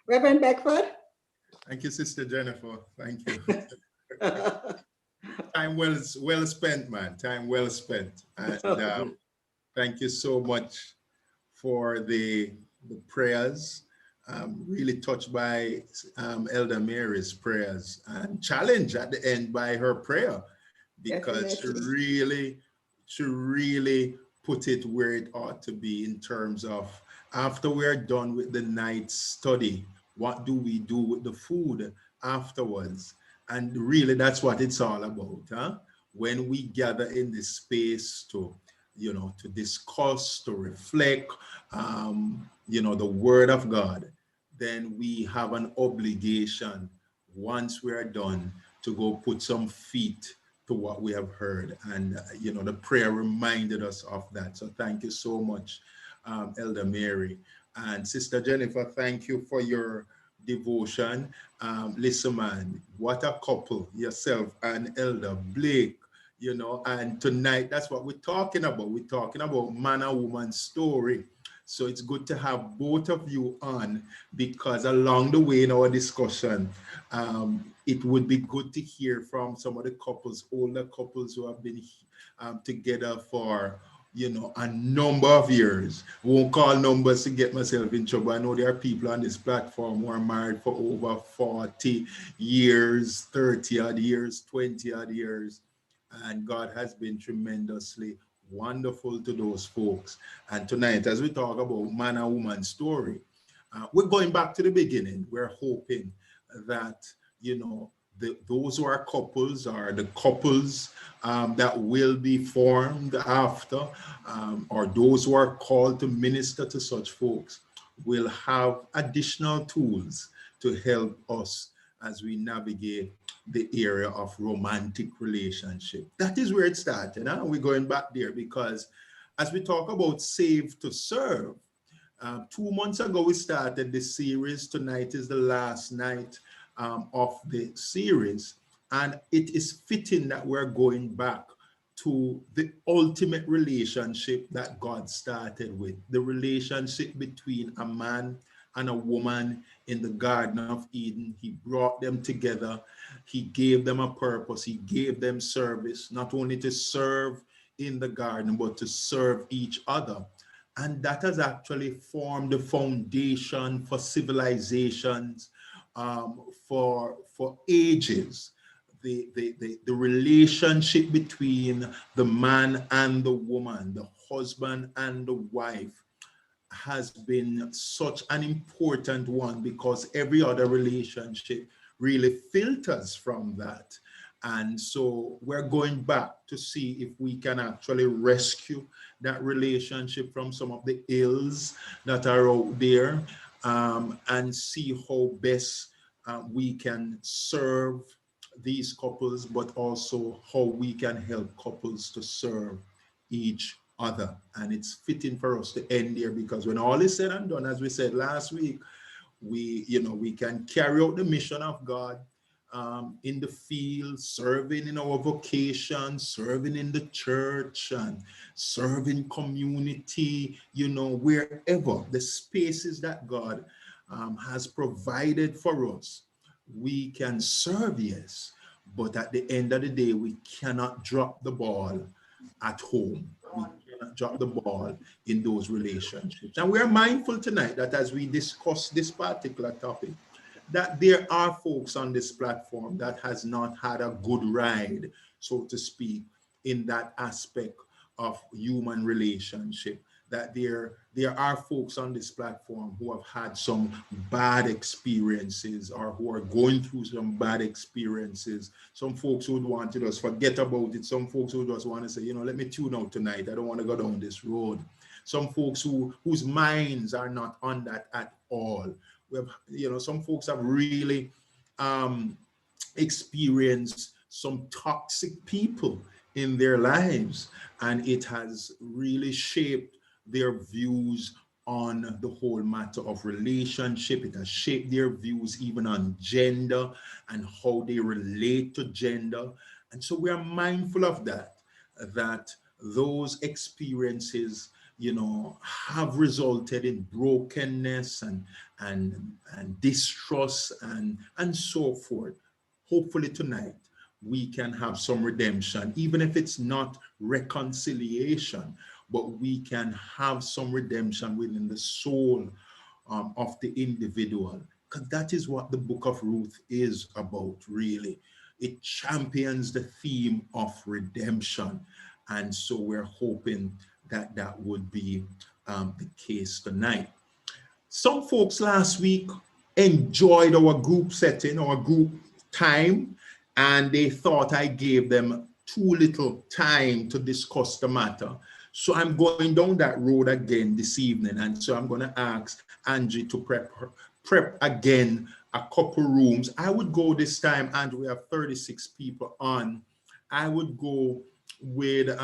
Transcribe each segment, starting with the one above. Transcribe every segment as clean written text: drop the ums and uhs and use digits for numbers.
Reverend Beckford? Thank you, Sister Jennifer. Thank you. Time well spent, man. Time well spent. And thank you so much for the prayers. Really touched by Elder Mary's prayers and challenged at the end by her prayer, because she really put it where it ought to be in terms of, after we're done with the night study, what do we do with the food afterwards? And really, that's what it's all about, huh? When we gather in this space to, to discuss, to reflect, the Word of God, then we have an obligation, once we're done, to go put some feet to what we have heard. And, the prayer reminded us of that. So thank you so much, Elder Mary. And Sister Jennifer, thank you for your devotion. Listen, man, what a couple, yourself and Elder Blake, and tonight, that's what we're talking about. We're talking about man and woman story. So it's good to have both of you on, because along the way in our discussion, it would be good to hear from some of the couples, older couples who have been together for, a number of years. Won't call numbers to get myself in trouble. I know there are people on this platform who are married for over 40 years, 30 odd years, 20 odd years. And God has been tremendously wonderful to those folks. And tonight, as we talk about man and woman story, we're going back to the beginning. We're hoping that, those who are couples are the couples that will be formed after, or those who are called to minister to such folks, will have additional tools to help us as we navigate the area of romantic relationship. That is where it started. Huh? We're going back there because as we talk about save to serve, 2 months ago we started this series. Tonight is the last night of the series, and it is fitting that we're going back to the ultimate relationship that God started with, the relationship between a man and a woman in the Garden of Eden. He brought them together. He gave them a purpose. He gave them service, not only to serve in the garden, but to serve each other. And that has actually formed the foundation for civilizations, for ages. The relationship between the man and the woman, the husband and the wife, has been such an important one, because every other relationship really filters from that. And so we're going back to see if we can actually rescue that relationship from some of the ills that are out there, and see how best we can serve these couples, but also how we can help couples to serve each other. And it's fitting for us to end there, because when all is said and done, as we said last week, we can carry out the mission of God in the field, serving in our vocation, serving in the church, and serving community, wherever the spaces that God has provided for us. We can serve, yes, but at the end of the day, we cannot drop the ball at home. We cannot drop the ball in those relationships. And we are mindful tonight that as we discuss this particular topic, that there are folks on this platform that has not had a good ride, so to speak, in that aspect of human relationship. That there are folks on this platform who have had some bad experiences, or who are going through some bad experiences. Some folks who would want to just forget about it. Some folks who just want to say, let me tune out tonight. I don't want to go down this road. Some folks whose minds are not on that at all. We have, some folks have really experienced some toxic people in their lives, and it has really shaped their views on the whole matter of relationship. It has shaped their views even on gender and how they relate to gender. And so we are mindful of that those experiences you know, have resulted in brokenness and distrust and so forth. Hopefully tonight we can have some redemption, even if it's not reconciliation, but we can have some redemption within the soul of the individual, because that is what the book of Ruth is about, really. It champions the theme of redemption. And so we're hoping that that would be the case tonight. Some folks last week enjoyed our group setting, our group time, and they thought I gave them too little time to discuss the matter. So I'm going down that road again this evening. And so I'm going to ask Angie to prep again a couple rooms. I would go this time, Angie, we have 36 people on. I would go with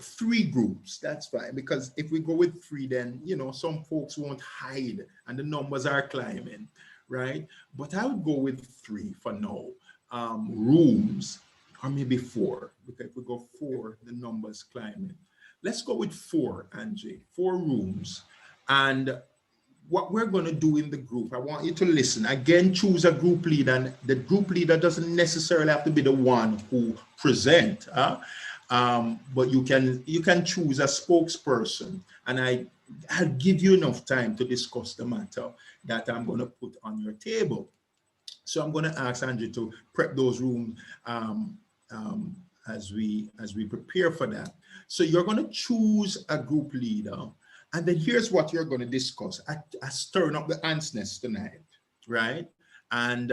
3 groups. That's fine, because if we go with 3, then, you know, some folks won't hide and the numbers are climbing, right? But I would go with 3 for now. Rooms, or maybe 4, because if we go 4, the numbers climbing. Let's go with 4, Angie, 4 rooms. And what we're going to do in the group, I want you to listen. Again, choose a group leader, and the group leader doesn't necessarily have to be the one who present, but you can choose a spokesperson, and I'll give you enough time to discuss the matter that I'm going to put on your table. So I'm going to ask Andrew to prep those rooms as we prepare for that. So you're going to choose a group leader, and then here's what you're going to discuss. I stirring up the answers tonight, right? And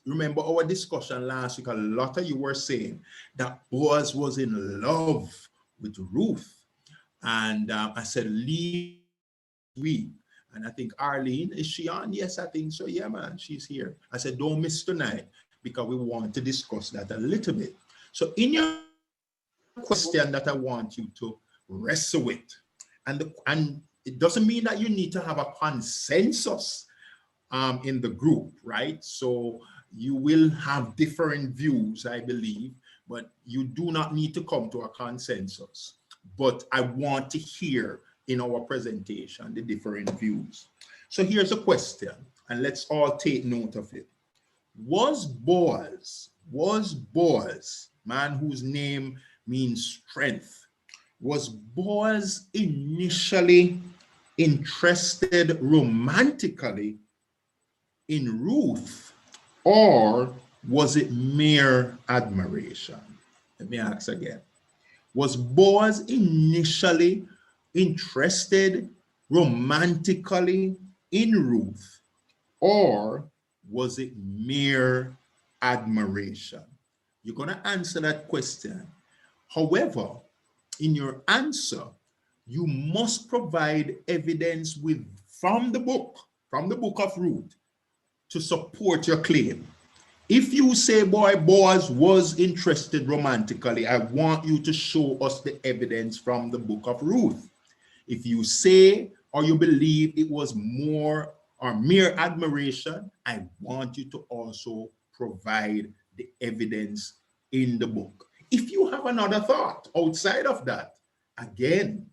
remember our discussion last week, a lot of you were saying that Boaz was in love with Ruth. And I said, leave week. And I think Arlene, is she on? Yes, I think so. Yeah, man, she's here. I said, don't miss tonight, because we want to discuss that a little bit. So in your question that I want you to wrestle with, and it doesn't mean that you need to have a consensus in the group, right? So you will have different views, I believe, but you do not need to come to a consensus. But I want to hear in our presentation the different views. So here's a question, and let's all take note of it. Was Boaz, man whose name means strength, was Boaz initially interested romantically in Ruth, or was it mere admiration? Let me ask again. Was Boaz initially interested romantically in Ruth, or was it mere admiration? You're going to answer that question. However, in your answer, you must provide evidence from the book of Ruth, to support your claim. If you say, boy, Boaz was interested romantically, I want you to show us the evidence from the book of Ruth. If you say or you believe it was more or mere admiration, I want you to also provide the evidence in the book. If you have another thought outside of that, again,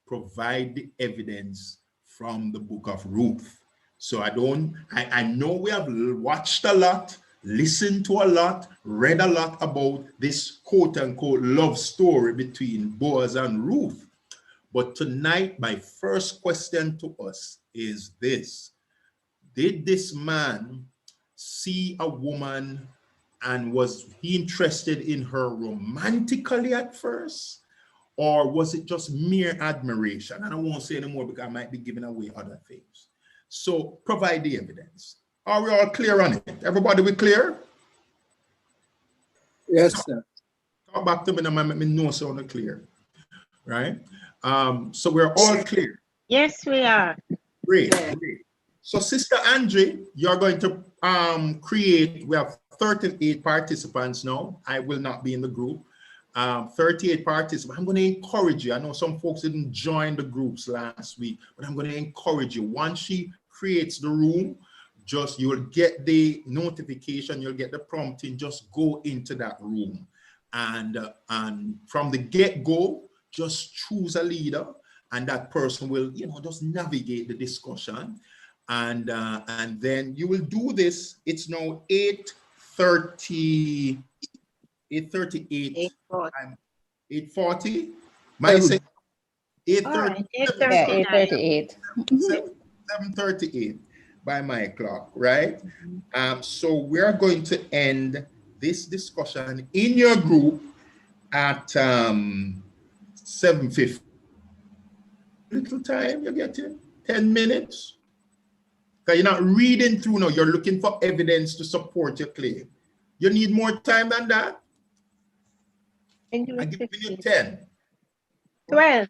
provide the evidence from the book of Ruth. So I know we have watched a lot, listened to a lot, read a lot about this quote unquote love story between Boaz and Ruth. But tonight, my first question to us is this: did this man see a woman and was he interested in her romantically at first? Or was it just mere admiration? And I won't say anymore because I might be giving away other things. So provide the evidence. Are we all clear on it? Everybody, we clear? Yes, sir. Talk back to me and let me know so I'm clear. Right? So we're all clear. Yes, we are. Great, great. So Sister Angie, you're going to we have 38 participants now. I will not be in the group. 38 participants. I'm going to encourage you. I know some folks didn't join the groups last week, but I'm going to encourage you. Once she creates the room, you'll get the notification, you'll get the prompting, just go into that room. And from the get-go, just choose a leader and that person will, just navigate the discussion. And then you will do this. It's now 8:38. 8:40. My say 8:30. 8:38. 7:38 by my clock, right? So we're going to end this discussion in your group at 7:50. Little time you're getting, 10 minutes. Because you're not reading through now, you're looking for evidence to support your claim. You need more time than that? I'm giving you 10. 12.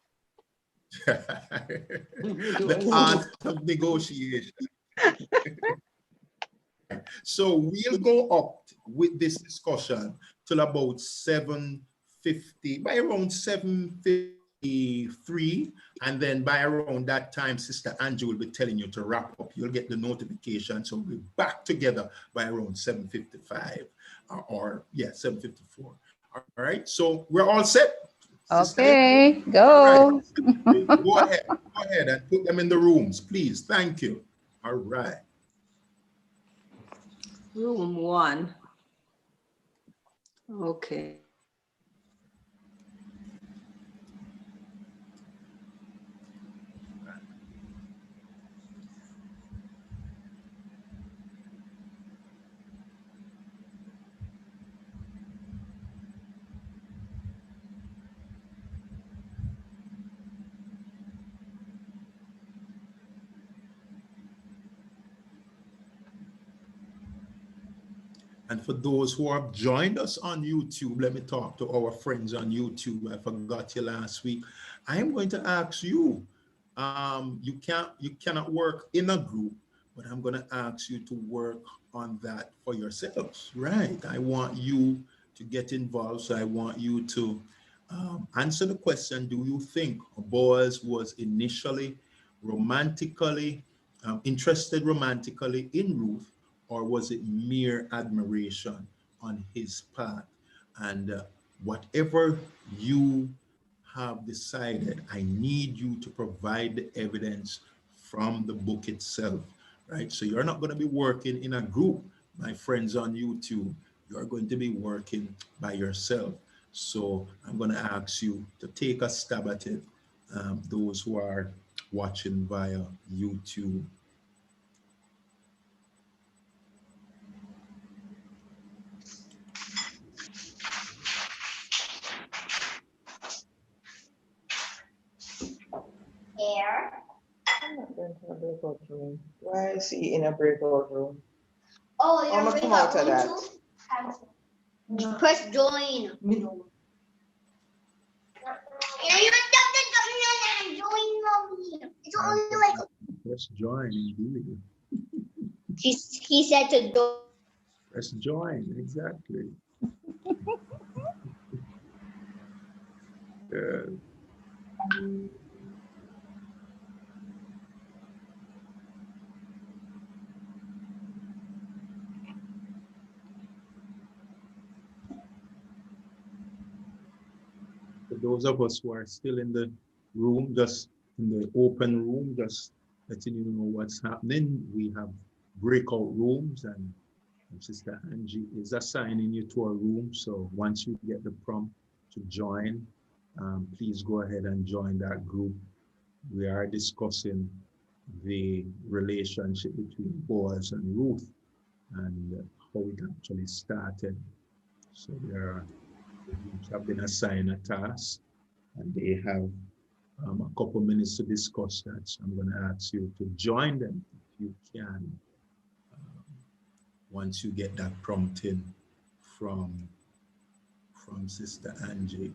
The art of negotiation. So we'll go up with this discussion till about 7:50, by around 7:53, and then by around that time, Sister Angie will be telling you to wrap up. You'll get the notification, so we'll be back together by around 7:55, or 7:54. All right, so we're all set. Okay, go. Right. Go ahead and put them in the rooms, please. Thank you. All right. Room 1. Okay. And for those who have joined us on YouTube, let me talk to our friends on YouTube. I forgot you last week. I am going to ask you, you cannot work in a group, but I'm going to ask you to work on that for yourselves, right? I want you to get involved. So I want you to answer the question, do you think Boaz was initially interested romantically in Ruth, or was it mere admiration on his part? And whatever you have decided, I need you to provide the evidence from the book itself, right? So you're not going to be working in a group, my friends on YouTube. You're going to be working by yourself. So I'm going to ask you to take a stab at it, those who are watching via YouTube. I'm not going to a breakout room. Why is he in a breakout room? Oh, you're I'm gonna come out of that. Press join. No. It's only like Press join, indeed. he said to join. Press join, exactly. Yeah. For those of us who are still in the room, just in the open room, just letting you know what's happening. We have breakout rooms, and Sister Angie is assigning you to a room. So once you get the prompt to join, please go ahead and join that group. We are discussing the relationship between Boaz and Ruth and how it actually started. So the groups have been assigned a task, and they have a couple minutes to discuss that. So I'm going to ask you to join them if you can, once you get that prompting from Sister Angie.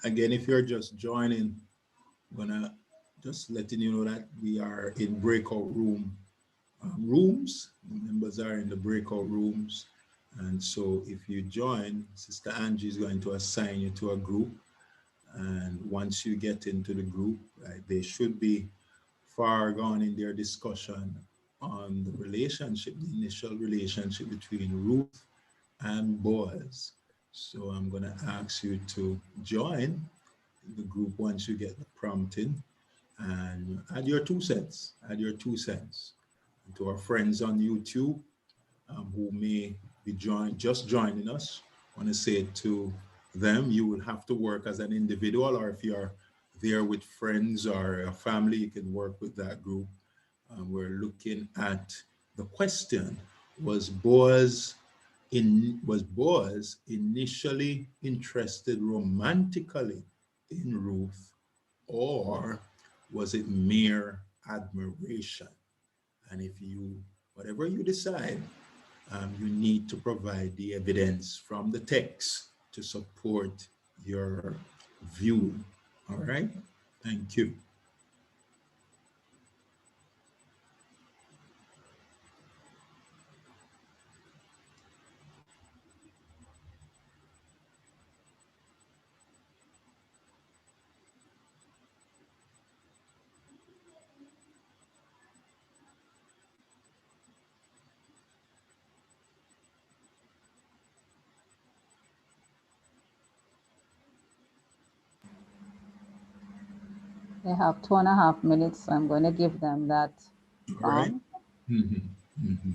Again, if you're just joining, I'm gonna just letting you know that we are in breakout rooms. Members are in the breakout rooms. And so if you join, Sister Angie is going to assign you to a group. And once you get into the group, they should be far gone in their discussion on the relationship, the initial relationship between Ruth and Boaz. So I'm going to ask you to join the group once you get the prompting and add your 2 cents, add your 2 cents. And to our friends on YouTube who may be just joining us, I want to say to them, you will have to work as an individual, or if you're there with friends or a family, you can work with that group. We're looking at the question, was Boaz initially interested romantically in Ruth, or was it mere admiration? And if you, whatever you decide, you need to provide the evidence from the text to support your view. All right, thank you. They have 2.5 minutes. So I'm going to give them that. All right. Mm-hmm. Mm-hmm.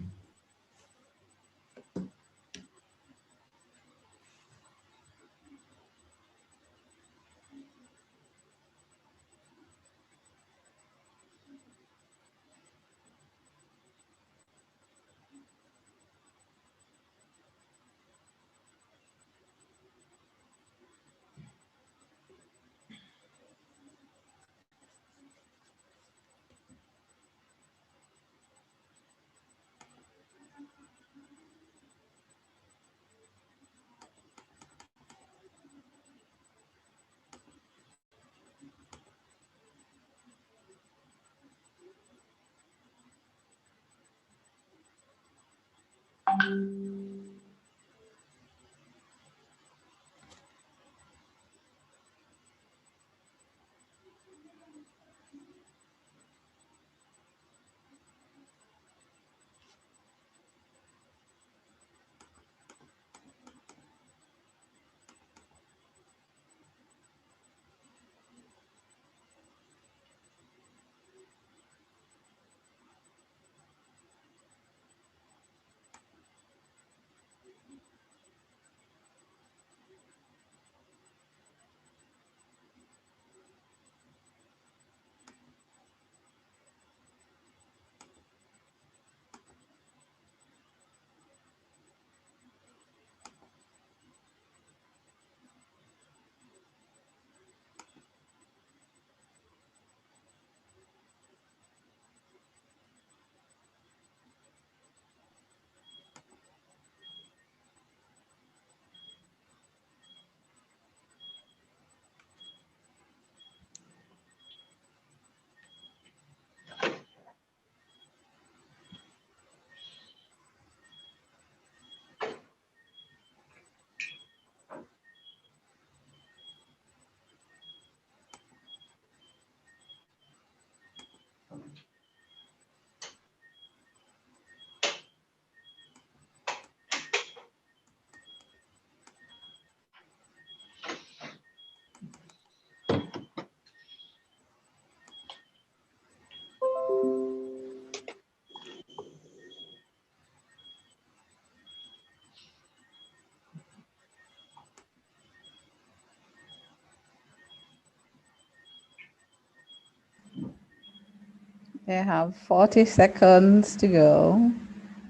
They have 40 seconds to go.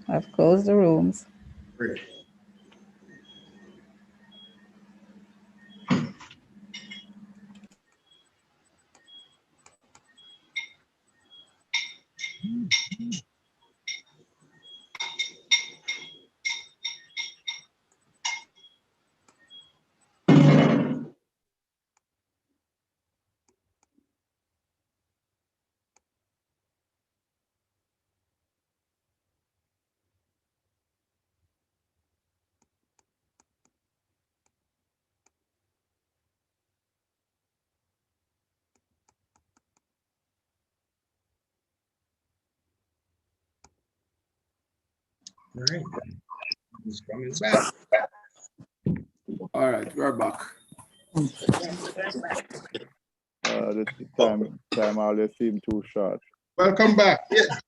I've closed the rooms. Great. All right. He's coming back. All right, we're back. The time always seems too short. Welcome back. Yes.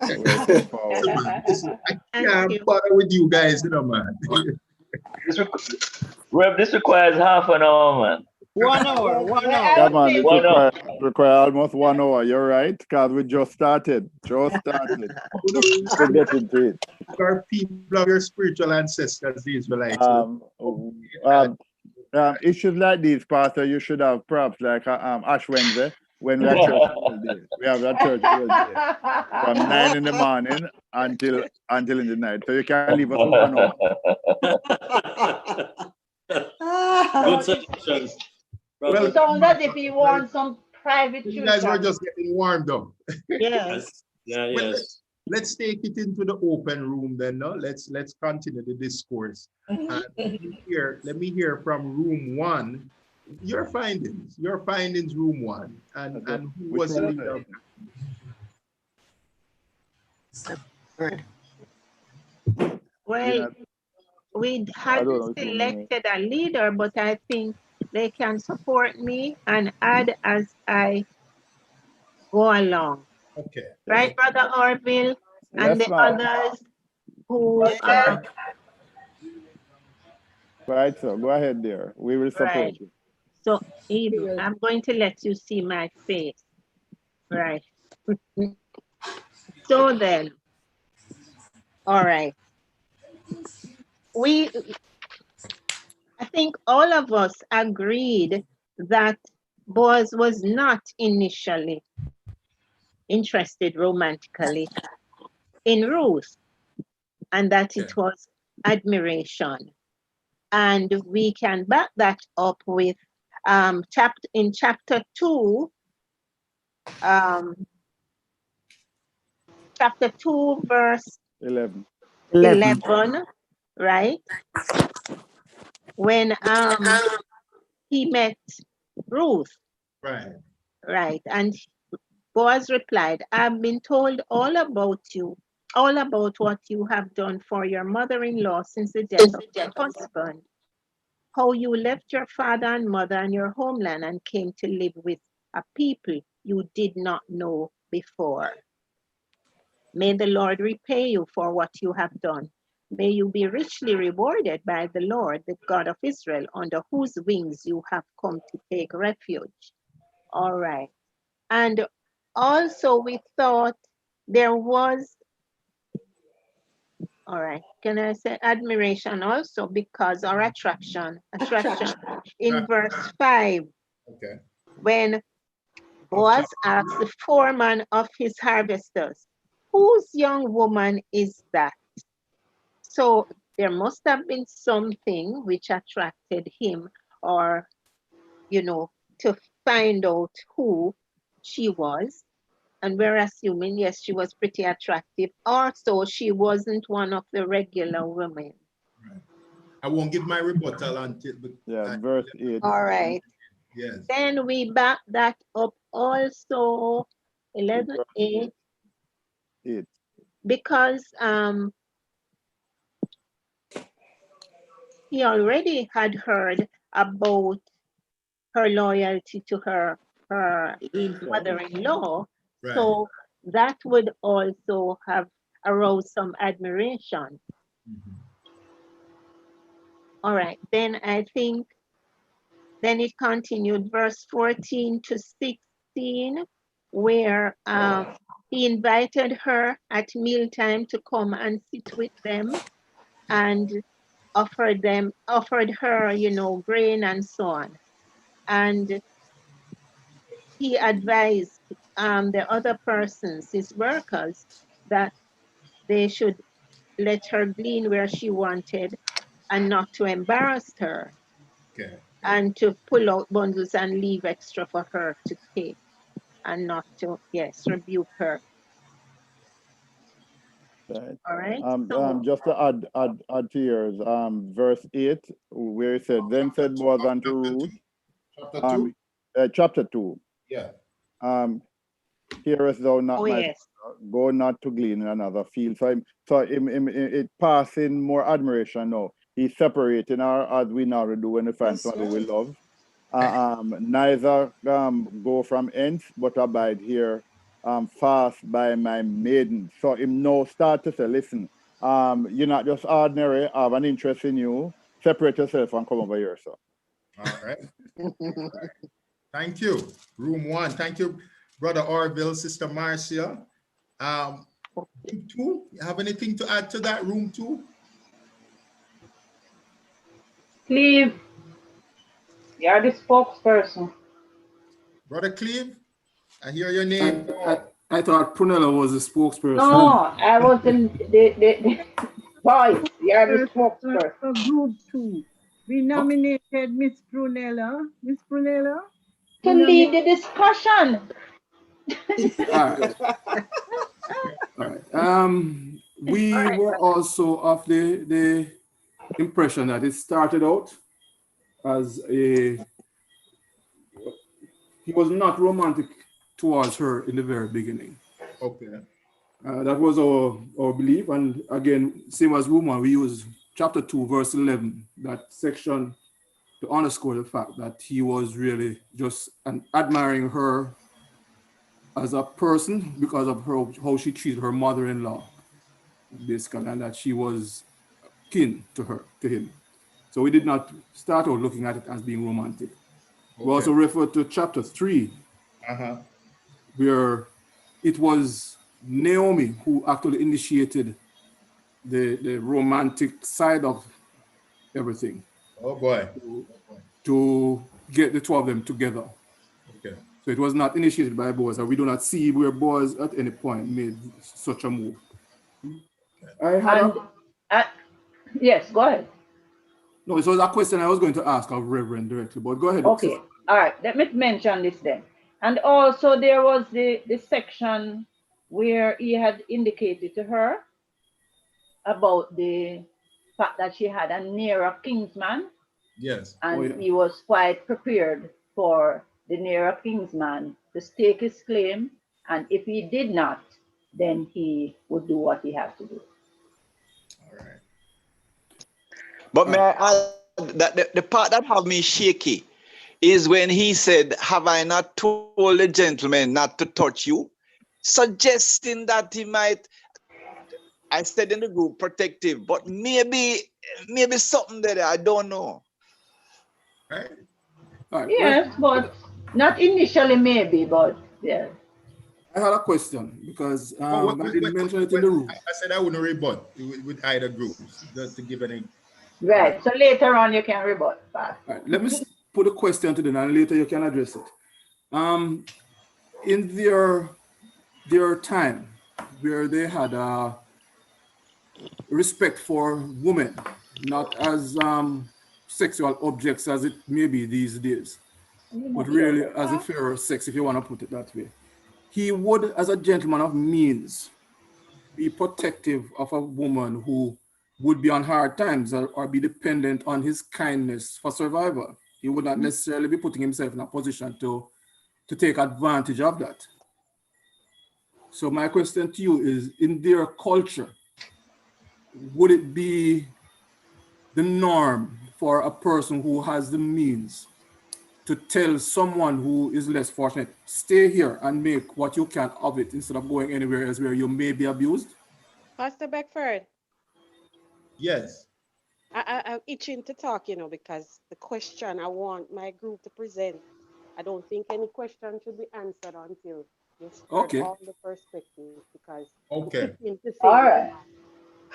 Waiting forward. Listen, I Thank can't you. bother with you guys, you know, man. Rev, this requires half an hour, man. 1 hour, 1 hour. Yeah, man, it Why not? require almost 1 hour. You're right, because we just started. Just started. To get into it. Our people of your spiritual ancestors, the Israelites. Issues like these, Pastor, you should have props like Ash Wednesday when we have church all day. We have that church all day from 9 in the morning until in the night. So you can leave us 1 hour. Good suggestions. Well, Sounds as if you want some private you guys were tuition. just getting warmed up. Yes. Yeah, Well, yes. let's take it into the open room then. No, let's continue the discourse. Let me hear from room 1. Your findings, room 1, and who Which was the one? leader? Well, Yeah, we I don't know hadn't which one you mean. selected a leader, but I think they can support me and add as I go along. Okay. Right, Brother Orville? And Yes, the ma'am. others who are Right, so go ahead there. We will support right. you. So I'm going to let you see my face. Right. So then, all right. I think all of us agreed that Boaz was not initially interested romantically in Ruth, and that it was admiration. And we can back that up with chapter 2, chapter 2, verse 11. 11, right? When he met Ruth, Right. right? And Boaz replied, I've been told all about you, all about what you have done for your mother-in-law since the death of your husband, how you left your father and mother and your homeland and came to live with a people you did not know before. May the Lord repay you for what you have done. May you be richly rewarded by the Lord, the God of Israel, under whose wings you have come to take refuge. All right. And also we thought there was, all right, can I say admiration also, because our attraction in verse 5, Okay. when Boaz asked the foreman of his harvesters, whose young woman is that? So there must have been something which attracted him, or, to find out who she was. And we're assuming, yes, she was pretty attractive. Also, she wasn't one of the regular women. Right. I won't give my rebuttal until. Verse 8. All right. Yes. Then we back that up also, 11:8, 8. because he already had heard about her loyalty to her mother-in-law. Right. So that would also have aroused some admiration. Mhm. All right, then I think, then it continued, verse 14 to 16. where he invited her at mealtime to come and sit with them and offered her, you know, grain and so on. And he advised the other persons, his workers, that they should let her glean where she wanted and not to embarrass her, Okay. and to pull out bundles and leave extra for her to take, and not to, yes, rebuke her. Right. All right. So, Just to add to yours, verse 8, where it said, then said Boaz unto Ruth, Chapter 2? chapter 2, Yeah. hearest thou not oh my yes, daughter? Go not to glean in another field. So it passing more admiration now. He's separating her as we now do when we find someone we love. Neither go from hence, but abide here, fast by my maiden. So him now start to say, listen, you're not just ordinary, I have an interest in you. Separate yourself and come over here, so. All right. Thank you. Room 1. Thank you, Brother Orville, Sister Marcia. Room 2, you have anything to add to that? Room 2? Cleve, you're the spokesperson. Brother Cleve, I hear your name. I thought Prunella was the spokesperson. No, I was the boy. You're the spokesperson. For group 2, we nominated Miss Prunella. Miss Prunella? To lead the discussion. All right. All right. We were also of the impression that it started out as he was not romantic towards her in the very beginning. Okay. That was our belief. And again, same as woman, we use chapter 2, verse 11, that section to underscore the fact that he was really just admiring her as a person because of how she treated her mother-in-law, basically, and that she was kin to him. So we did not start out looking at it as being romantic. Okay. We also refer to chapter 3, where it was Naomi who actually initiated the romantic side of everything. Oh boy. To get the two of them together. Okay. So it was not initiated by Boaz, and we do not see where Boaz at any point made such a move. Yes, go ahead. No, it was a question I was going to ask of Reverend directly, but go ahead. Okay, all right, let me mention this then. And also there was the section where he had indicated to her about the fact that she had a nearer kinsman. Yes. And he was quite prepared for the nearer kinsman to stake his claim. And if he did not, then he would do what he had to do. All right. But may I add that the part that have me shaky is when he said, have I not told the gentleman not to touch you? Suggesting that he might, I said in the group, protective, but maybe something that I don't know. Right. Yes, but not initially maybe, but yeah. I had a question because I didn't mention it in the room. I said I wouldn't rebut with either groups, just to give any. Right, so later on you can rebut. Right, let me put a question to them and later you can address it. In their time where they had respect for women, not as sexual objects as it may be these days, but really as a fairer sex, if you want to put it that way. He would, as a gentleman of means, be protective of a woman who would be on hard times or be dependent on his kindness for survival. He would not necessarily be putting himself in a position to take advantage of that. So my question to you is, in their culture, would it be the norm for a person who has the means to tell someone who is less fortunate, stay here and make what you can of it instead of going anywhere else where you may be abused? Pastor Beckford. Yes. I'm itching to talk, because the question I want my group to present, I don't think any question should be answered until Just heard Okay. all the perspectives because Okay. in the All same right.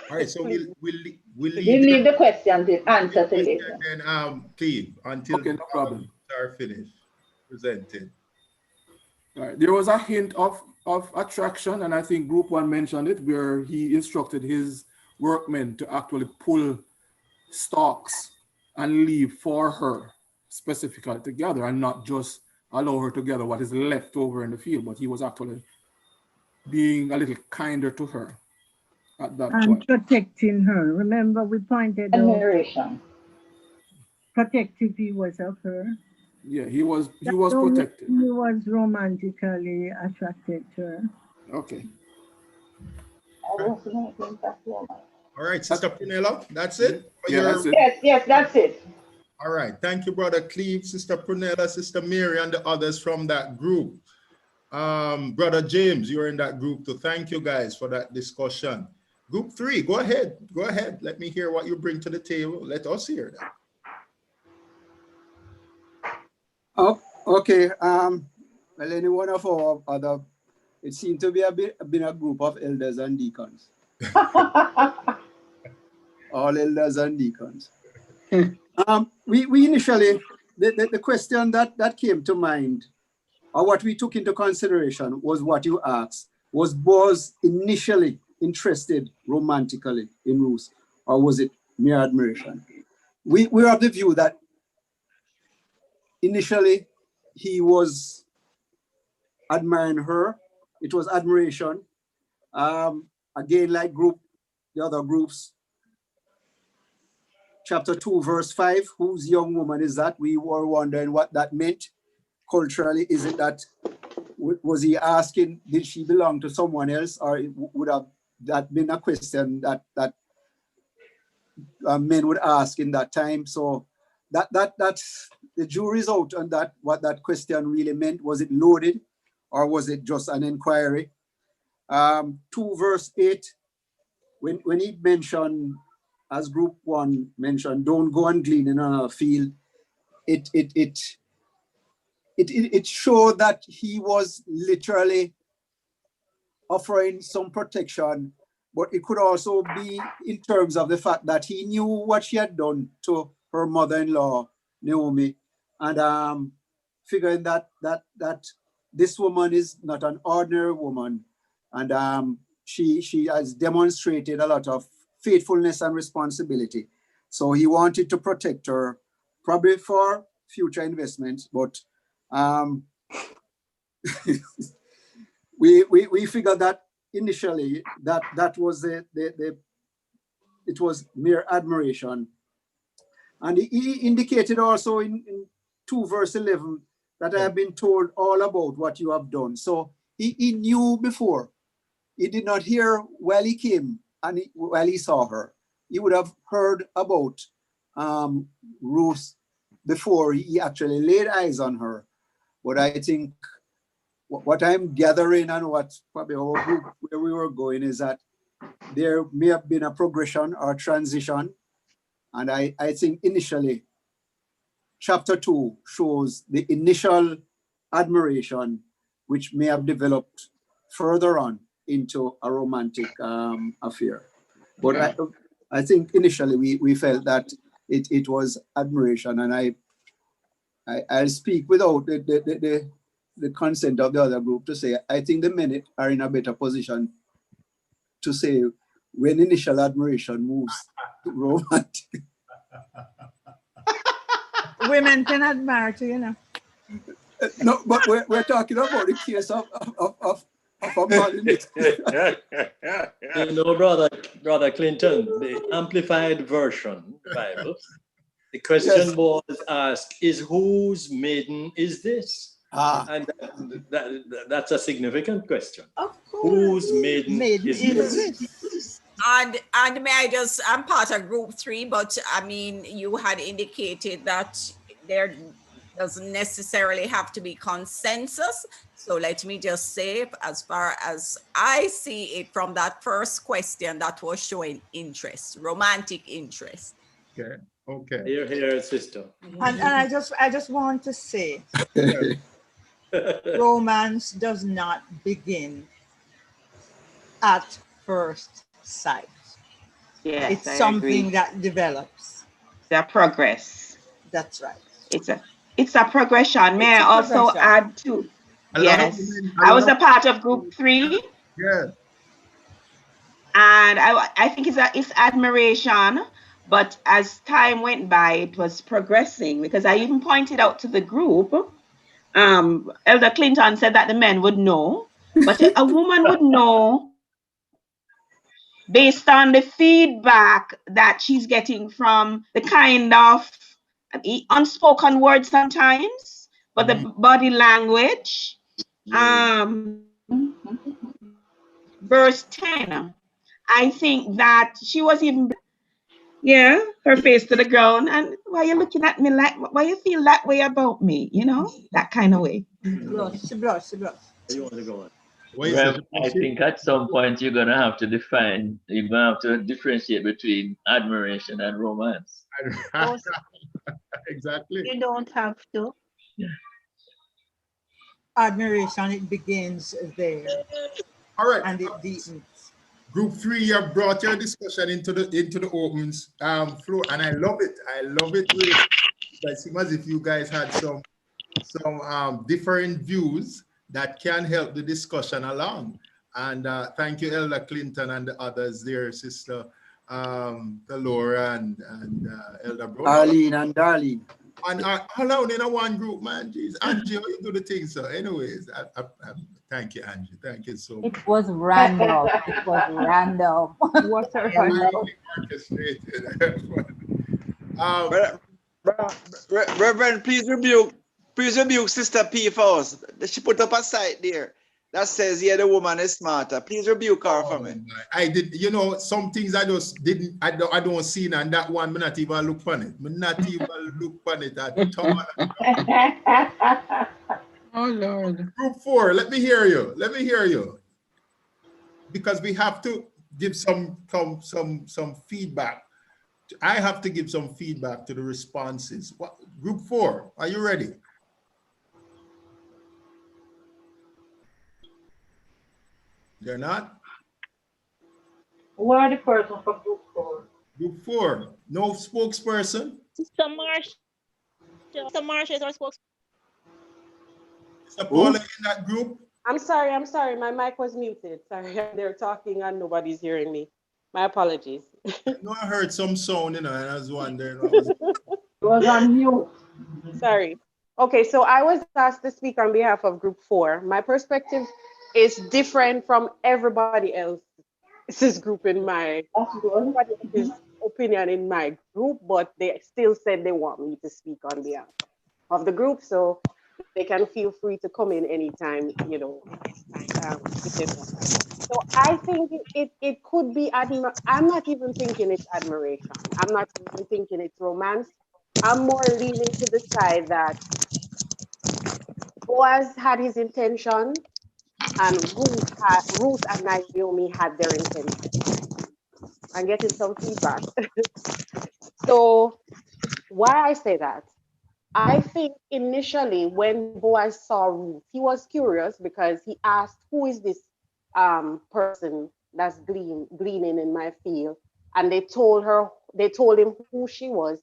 All right. So please. we'll We'll leave leave the question to answer till question later. then Cleve until Okay, no problem. are finished presented. All right. There was a hint of attraction, and I think Group 1 mentioned it, where he instructed his workmen to actually pull stalks and leave for her specifically to gather, and not just allow her to gather what is left over in the field, but he was actually being a little kinder to her at that And point. protecting her. Remember, we pointed out Admiration. protective he was of her. Yeah, he was He protected. was romantically attracted to her. Okay. All right, Sister Prunella, that's it? Yeah, that's it. Yes, that's it. All right. Thank you, Brother Cleve, Sister Prunella, Sister Mary, and the others from that group. Brother James, you're in that group too. Thank you guys for that discussion. Group 3, go ahead. Go ahead. Let me hear what you bring to the table. Let us hear that. Oh, okay. Well, any one of our other, it seemed to be been a group of elders and deacons. All elders and deacons. We initially, the question that came to mind, or what we took into consideration, was what you asked. Was Boaz initially interested romantically in Ruth, or was it mere admiration? We're of the view that initially he was admiring her. It was admiration. Again, like the other groups, chapter 2, verse 5, whose young woman is that? We were wondering what that meant. Culturally, is it that, was he asking, did she belong to someone else? Or would have that been a question that men would ask in that time? So that's the jury's out on that, what that question really meant. Was it loaded, or was it just an inquiry? 2 verse 8, when he mentioned, as Group 1 mentioned, don't go and glean in a field, it showed that he was literally offering some protection, but it could also be in terms of the fact that he knew what she had done to her mother-in-law, Naomi, and figuring that this woman is not an ordinary woman, and she has demonstrated a lot of faithfulness and responsibility. So he wanted to protect her, probably for future investments, but we figured that initially that was it was mere admiration. And he indicated also in 2 verse 11 that I have been told all about what you have done. So he knew before. He did not hear while he came and while he saw her. He would have heard about Ruth before he actually laid eyes on her. But I think what I'm gathering and what probably our group where we were going is that there may have been a progression or a transition. And I think initially, chapter 2 shows the initial admiration, which may have developed further on into a romantic affair. But I think initially we felt that it was admiration, and I'll speak without the consent of the other group to say, I think the men are in a better position to say when initial admiration moves to romantic. Women can admire too, you know. No, but we're talking about the case of a man. You know, Brother Clinton, the Amplified Version Bible, the question was asked, is whose maiden is this? And that's a significant question. Of course. Whose maiden is this? And may I just, I'm part of Group 3, but I mean, you had indicated that there doesn't necessarily have to be consensus. So let me just say, as far as I see it from that first question, that was showing interest, romantic interest. Okay. Okay. Here, sister. And I just want to say, romance does not begin at first sight. Yes, It's I something agree. that develops. The progress. That's right. It's a progression. May It's I a also progression. add to? A lot of Yes, women, I was a part of group 3. yeah. And I think it's admiration, but as time went by, it was progressing, because I even pointed out to the group, Elder Clinton said that the men would know, but a woman would know based on the feedback that she's getting from the kind of unspoken words sometimes, but the body language. Verse 10, I think that she was even, her face to the ground, and why you looking at me like, why you feel that way about me, that kind of way. She blush. You want to go on? Well, I think at some point you're gonna have to differentiate between admiration and romance. Exactly. You don't have to. Admiration, it begins there. All right. And it deepens. Group 3, you have brought your discussion into the open floor, and I love it. I love it. It seems as if you guys had some different views that can help the discussion along. And thank you, Elder Clinton and the others there, Sister Laura and Elder Brother. Arlene and Darlene. And hello, in a one group, man. Jeez, Angie, how you do the thing, so anyways, thank you, Angie. Thank you so much. It was random. It was random. What's her Reverend, please rebuke Sister P for us. She put up a site there that says, yeah, the woman is smarter. Please rebuke her for me. I did, some things I just didn't, I don't see it, and that one, me not even look on it. Me not even look on it at all. Oh, Lord. Group 4, let me hear you. Let me hear you. Because we have to give some feedback. I have to give some feedback to the responses. Group 4, are you ready? They're not? Who are the person for group 4? Group 4, no spokesperson? Sister Marsha is our spokesperson. Sister Paula in that group? I'm sorry. My mic was muted. Sorry, they're talking and nobody's hearing me. My apologies. No, I heard some sound, and I was wondering. It was on mute. Sorry. Okay, so I was asked to speak on behalf of group 4. My perspective is different from everybody else's group in my opinion in my group, but they still said they want me to speak on behalf of the group, so they can feel free to come in anytime, if they want. So I think it could be, I'm not even thinking it's admiration. I'm not even thinking it's romance. I'm more leaning to the side that Boaz had his intention and Ruth and Naomi had their intention. I'm getting some feedback. So why I say that? I think initially when Boaz saw Ruth, he was curious because he asked, who is this person that's gleaning in my field? And they told him who she was.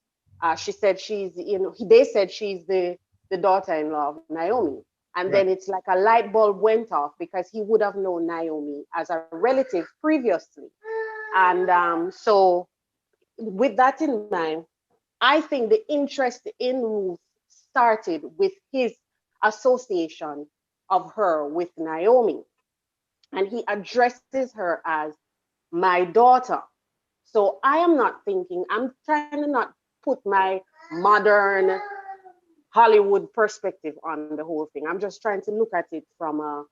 She said they said she's the daughter-in-law of Naomi. And then it's like a light bulb went off because he would have known Naomi as a relative previously. And so with that in mind, I think the interest in Ruth started with his association of her with Naomi. And he addresses her as my daughter. So I am not thinking, I'm trying to not put my modern Hollywood perspective on the whole thing. I'm just trying to look at it from an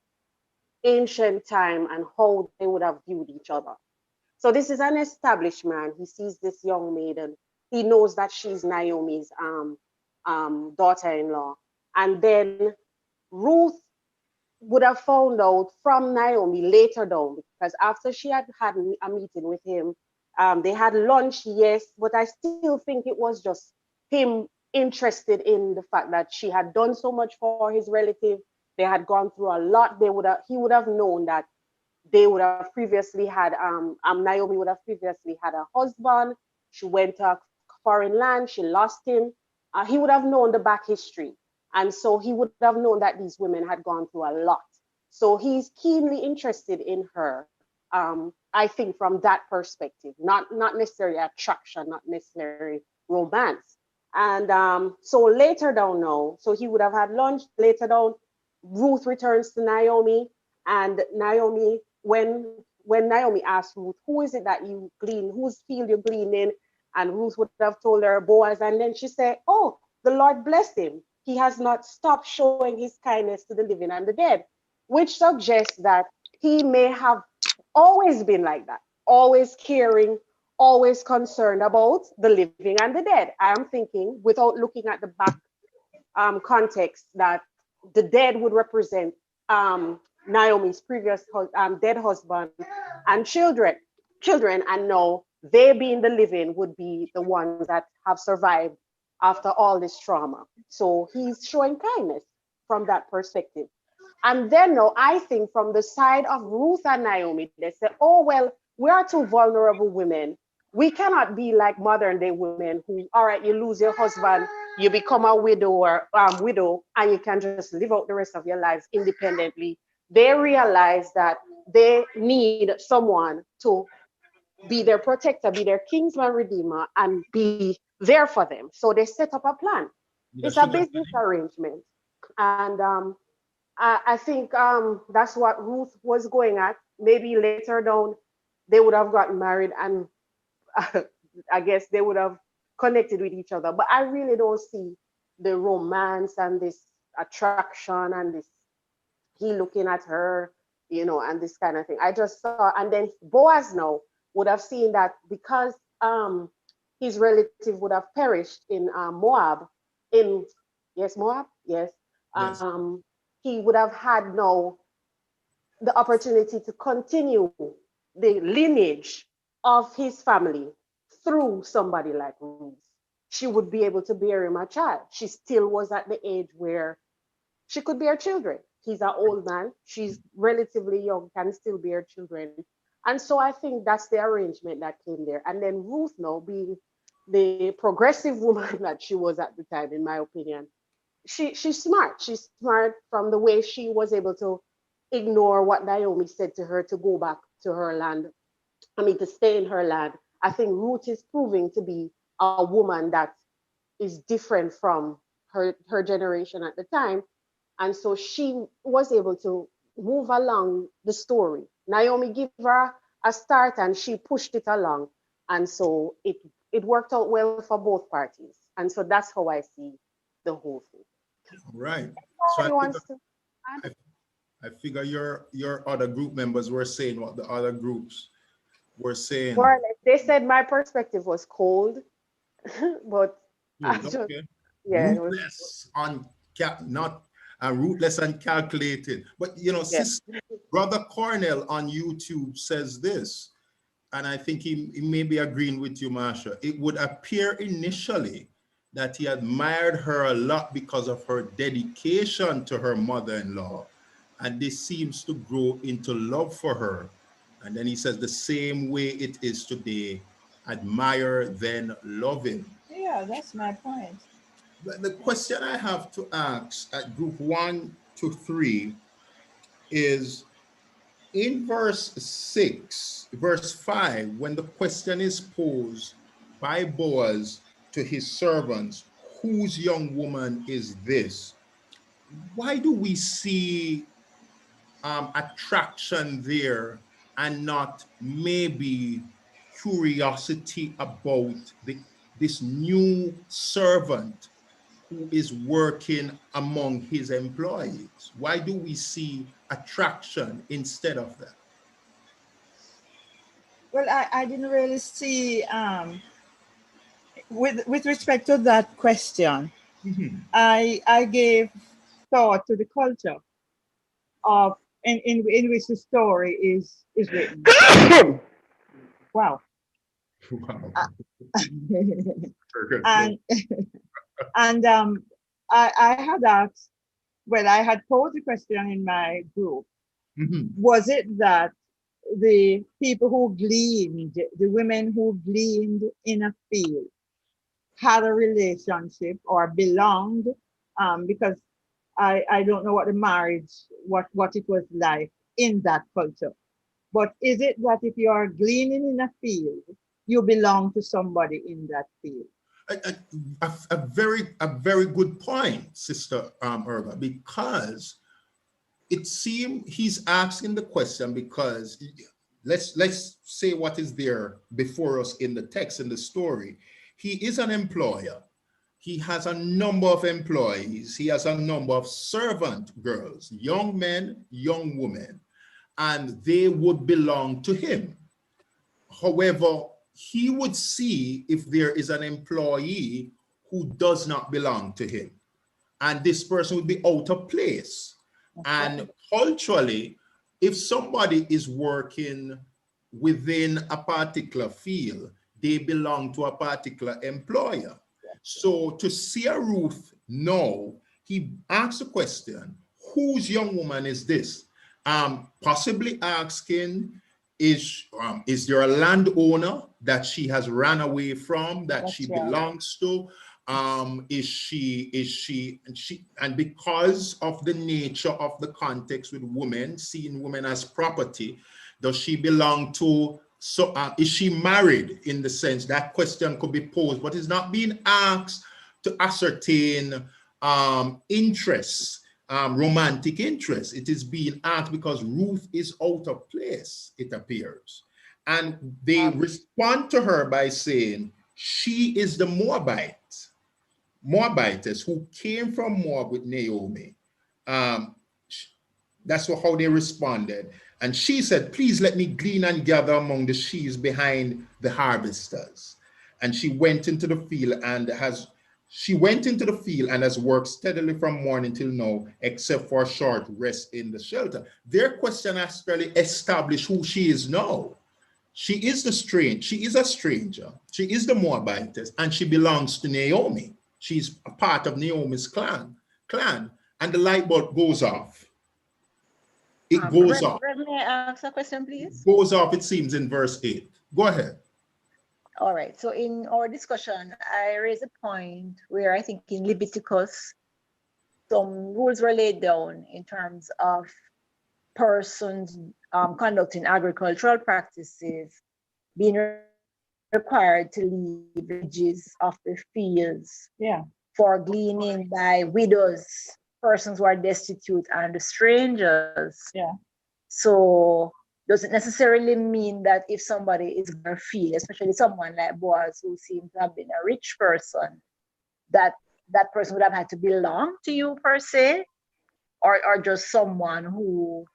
ancient time and how they would have viewed each other. So this is an established man. He sees this young maiden. He knows that she's Naomi's daughter-in-law. And then Ruth would have found out from Naomi later down, because after she had had a meeting with him, they had lunch, yes, but I still think it was just him interested in the fact that she had done so much for his relative. They had gone through a lot. He would have known that they would have previously had, Naomi would have previously had a husband. She went to a foreign land. She lost him. He would have known the back history. And so he would have known that these women had gone through a lot. So he's keenly interested in her, I think, from that perspective, not necessarily attraction, not necessarily romance. And so later down now, so he would have had lunch. Later down, Ruth returns to Naomi, and Naomi, when Naomi asked Ruth, who is it that you glean, whose field you glean in? And Ruth would have told her Boaz, and then she said, oh, the Lord bless him. He has not stopped showing his kindness to the living and the dead, which suggests that he may have always been like that, always caring, always concerned about the living and the dead. I'm thinking, without looking at the back context, that the dead would represent Naomi's previous dead husband and children, and now they being the living would be the ones that have survived after all this trauma. So he's showing kindness from that perspective. And then now I think from the side of Ruth and Naomi, they say, oh, well, we are two vulnerable women. We cannot be like modern day women who, all right, you lose your husband, you become a widow, and you can just live out the rest of your lives independently. They realize that they need someone to be their protector, be their kinsman redeemer, and be there for them. So they set up a plan. It's a business arrangement. And I think that's what Ruth was going at. Maybe later down, they would have gotten married, and I guess they would have connected with each other. But I really don't see the romance and this attraction and this, he looking at her, and this kind of thing. I just saw, and then Boaz now would have seen that because his relative would have perished in Moab, Moab, yes. He would have had now the opportunity to continue the lineage of his family through somebody like Ruth. She would be able to bear him a child. She still was at the age where she could bear children. He's an old man. She's relatively young, can still bear children. And so I think that's the arrangement that came there. And then Ruth now, being the progressive woman that she was at the time, in my opinion, she's smart. She's smart from the way she was able to ignore what Naomi said to her to go back to her land. To stay in her land. I think Ruth is proving to be a woman that is different from her generation at the time. And so she was able to move along the story. Naomi gave her a start and she pushed it along. And so it worked out well for both parties. And so that's how I see the whole thing. Right. So I figure your other group members were saying what the other groups were saying. More or less, they said my perspective was cold, but ruthless ruthless and calculated. But Brother Cornell on YouTube says this, and I think he may be agreeing with you, Marsha. It would appear initially that he admired her a lot because of her dedication to her mother-in-law, and this seems to grow into love for her. And then he says the same way it is today, admire then loving. Yeah, that's my point. The question I have to ask at group 1 to 3 is in verse 5, when the question is posed by Boaz to his servants, whose young woman is this? Why do we see attraction there and not maybe curiosity about this new servant who is working among his employees? Why do we see attraction instead of that? Well, I didn't really see, with respect to that question, I gave thought to the culture of in which the story is written. Wow. And I had asked when I had posed the question in my group, Mhm. was it that the people who gleaned, the women who gleaned in a field, had a relationship or belonged? Because I don't know what the marriage, what it was like in that culture. But is it that if you are gleaning in a field, you belong to somebody in that field? A very good point, Sister Erga, because it seems he's asking the question because let's say what is there before us in the text, in the story. He is an employer. He has a number of employees. He has a number of servant girls, young men, young women, and they would belong to him. However, he would see if there is an employee who does not belong to him, and this person would be out of place. Okay. And culturally, if somebody is working within a particular field, they belong to a particular employer. So to see a Ruth know, he asks a question, whose young woman is this? Possibly asking, is there a landowner that she has ran away from, that she belongs to? Is she, and because of the nature of the context with women, seeing women as property, does she belong to, so is she married, in the sense that question could be posed, but it's not being asked to ascertain interests, romantic interests. It is being asked because Ruth is out of place, it appears. And they respond to her by saying, she is the Moabitess who came from Moab with Naomi. That's how they responded. And she said, please let me glean and gather among the sheaves behind the harvesters. And she went into the field and has worked steadily from morning till now, except for a short rest in the shelter. Their question actually established who she is now. She is a stranger. She is the Moabitess, and she belongs to Naomi. She's a part of Naomi's clan. And the light bulb goes off. It goes off. May I ask a question, please? It goes off, it seems, in verse 8. Go ahead. All right. So in our discussion, I raised a point where I think in Leviticus, some rules were laid down in terms of persons conducting agricultural practices being required to leave the edges of the fields for gleaning by widows, persons who are destitute, and the strangers. So doesn't necessarily mean that if somebody is in a field, especially someone like Boaz, who seems to have been a rich person, that that person would have had to belong to you per se, or just someone who...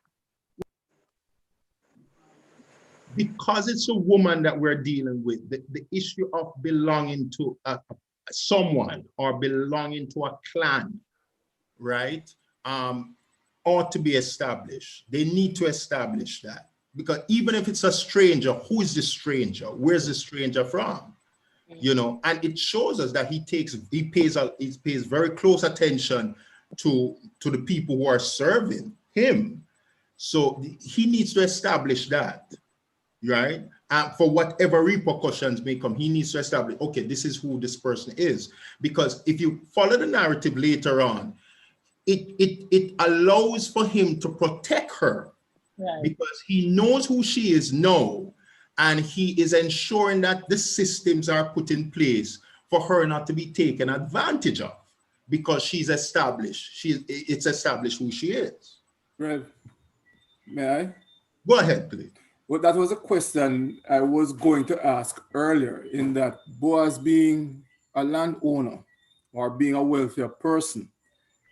Because it's a woman that we're dealing with, the issue of belonging to someone or belonging to a clan, right, ought to be established. They need to establish that. Because even if it's a stranger, who is the stranger? Where's the stranger from? You know, and it shows us that he pays very close attention to the people who are serving him. So he needs to establish that. Right? For whatever repercussions may come, he needs to establish, okay, this is who this person is. Because if you follow the narrative later on, it allows for him to protect her, because he knows who she is now, and he is ensuring that the systems are put in place for her not to be taken advantage of, because she's established. It's established who she is. Right. May I? Go ahead, please. Well, that was a question I was going to ask earlier, in that Boaz, being a landowner or being a wealthier person,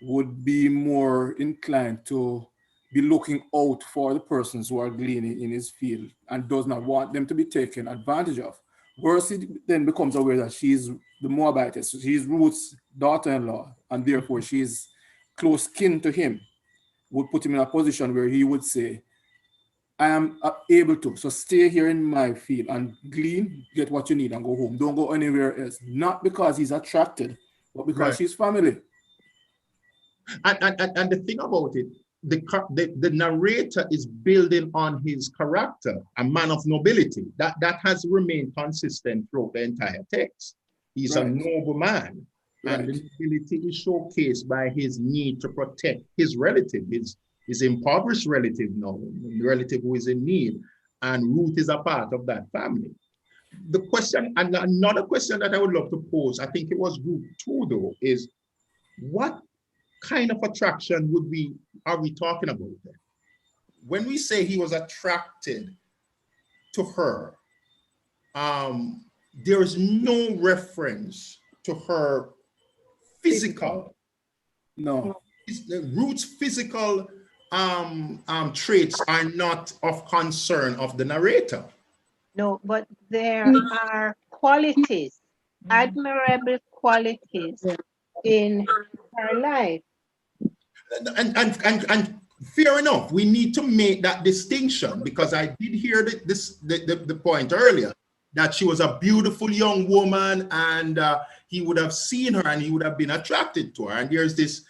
would be more inclined to be looking out for the persons who are gleaning in his field and does not want them to be taken advantage of. Whereas he then becomes aware that she's the Moabitess, she's Ruth's daughter-in-law, and therefore she's close kin to him, would put him in a position where he would say, I am able to, so stay here in my field and glean, get what you need, and go home. Don't go anywhere else. Not because he's attracted, but because she's family. And the thing about it, the narrator is building on his character, a man of nobility. That has remained consistent throughout the entire text. He's a noble man. And the nobility is showcased by his need to protect his relative, his impoverished relative now, the relative who is in need. And Ruth is a part of that family. The question, and another question that I would love to pose, I think it was group 2 though, is what kind of attraction are we talking about then? When we say he was attracted to her, there is no reference to her physical. No. Ruth's physical traits are not of concern of the narrator. No, but there are qualities, admirable qualities in her life. And fair enough, we need to make that distinction, because I did hear the point earlier that she was a beautiful young woman, and he would have seen her and he would have been attracted to her. And there's this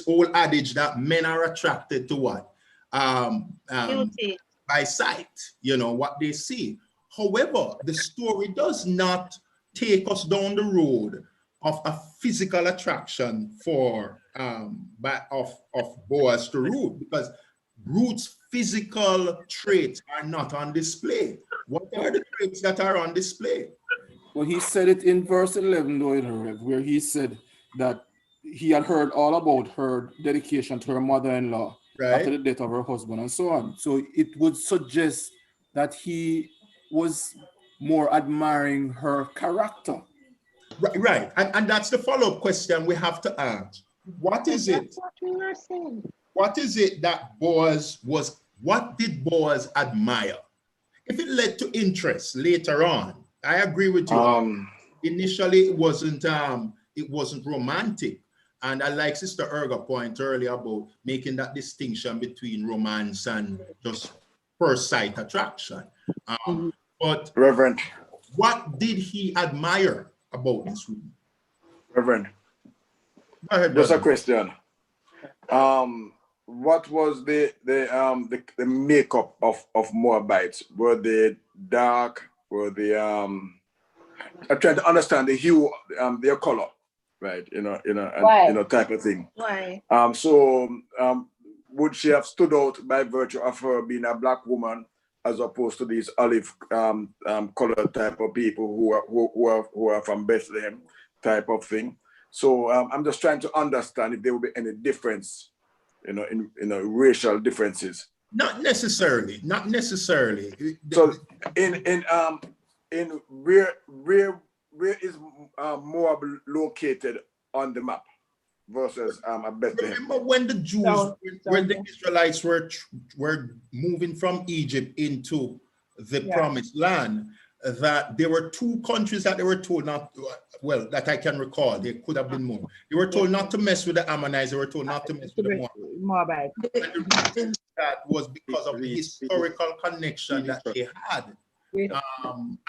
old adage that men are attracted to what? By sight, what they see. However, the story does not take us down the road of a physical attraction of Boaz to Ruth, because Ruth's physical traits are not on display. What are the traits that are on display? Well, he said it in verse 11, though, where he said that he had heard all about her dedication to her mother-in-law after the death of her husband and so on. So it would suggest that he was more admiring her character. Right. And that's the follow-up question we have to ask. What is it? What is it that Boaz was? What did Boaz admire? If it led to interest later on, I agree with you. Initially, it wasn't romantic, and I like Sister Erga's point earlier about making that distinction between romance and just first sight attraction. But Reverend, what did he admire about this woman? Reverend, go ahead, just brother. a question. What was the makeup of Moabites? Were they dark? Were they I'm trying to understand the hue, their color, right? Type of thing. Why? Would she have stood out by virtue of her being a black woman, as opposed to these olive color type of people who are from Bethlehem type of thing? So I'm just trying to understand if there will be any difference, in racial differences. Not necessarily. So in where is Moab located on the map versus Bethlehem? Remember when the Jews, when the Israelites were moving from Egypt into the promised land, that there were 2 countries that they were told not to, well, that I can recall, there could have been more. They were told not to mess with the Ammonites, they were told not to mess with the Moabites. And the reason that was because of the historical connection that they had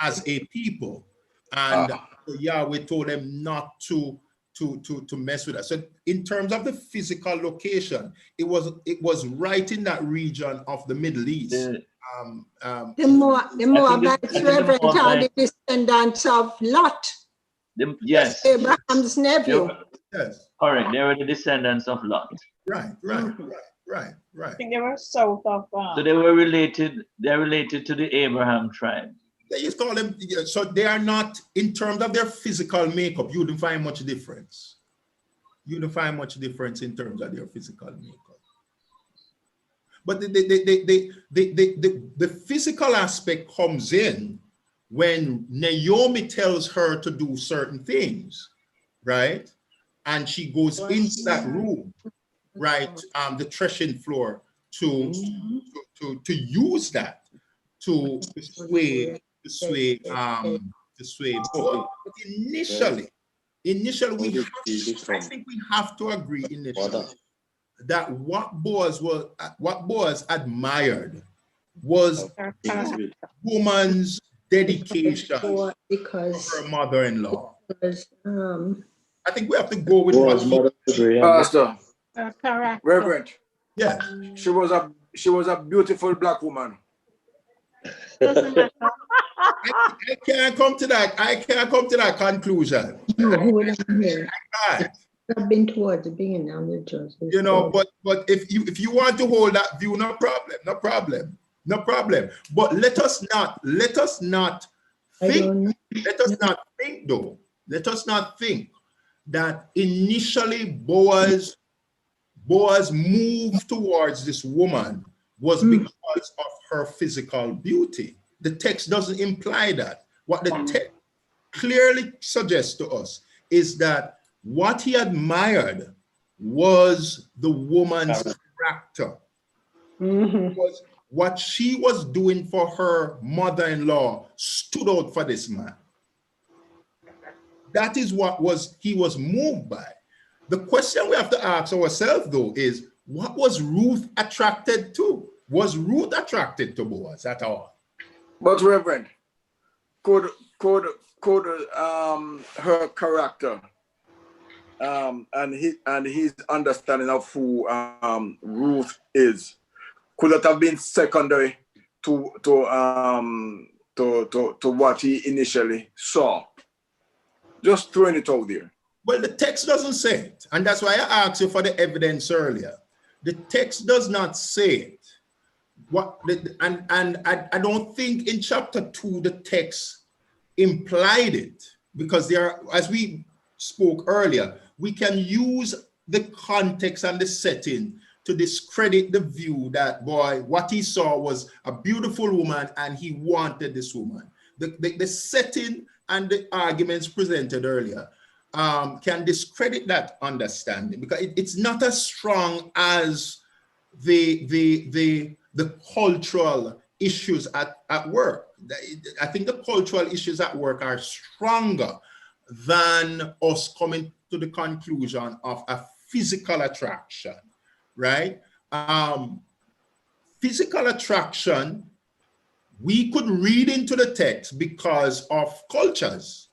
as a people. And Yahweh told them not to mess with us. So in terms of the physical location, it was right in that region of the Middle East. The Moabites, Reverend, are the descendants of Lot. Yes. Abraham's nephew. Yes. Correct. They were the descendants of Lot. Right. I think they were south of. So they were related. They're related to the Abraham tribe. They used to call them. So they are not, in terms of their physical makeup, you don't find much difference. You don't find much difference in terms of their physical makeup. But the physical aspect comes in when Naomi tells her to do certain things, right? And she goes into that room, right? The threshing floor to use that to sway. But initially I think we have to agree initially that what Boaz admired was this woman's dedication to her mother-in-law. I think we have to go with what Pastor, Her character. Reverend. Yeah. She was a beautiful black woman. Doesn't matter. I can't come to that. I can't come to that conclusion. No, hold on here. Right. I've been towards the beginning of the judge. You know, but if you want to hold that view, no problem. But let us not think that initially Boaz moved towards this woman was because of her physical beauty. The text doesn't imply that. What the text clearly suggests to us is that what he admired was the woman's character. Was what she was doing for her mother-in-law stood out for this man. That is what he was moved by. The question we have to ask ourselves, though, is what was Ruth attracted to? Was Ruth attracted to Boaz at all? But Reverend, could her character and his understanding of who Ruth is, could that have been secondary to what he initially saw? Just throwing it out there. Well, the text doesn't say it, and that's why I asked you for the evidence earlier. The text does not say it. I don't think in chapter 2 the text implied it, because there, as we spoke earlier, we can use the context and the setting to discredit the view that, boy, what he saw was a beautiful woman and he wanted this woman. The setting and the arguments presented earlier can discredit that understanding, because it's not as strong as the cultural issues at work. I think the cultural issues at work are stronger than us coming to the conclusion of a physical attraction, right? Physical attraction, we could read into the text because of cultures,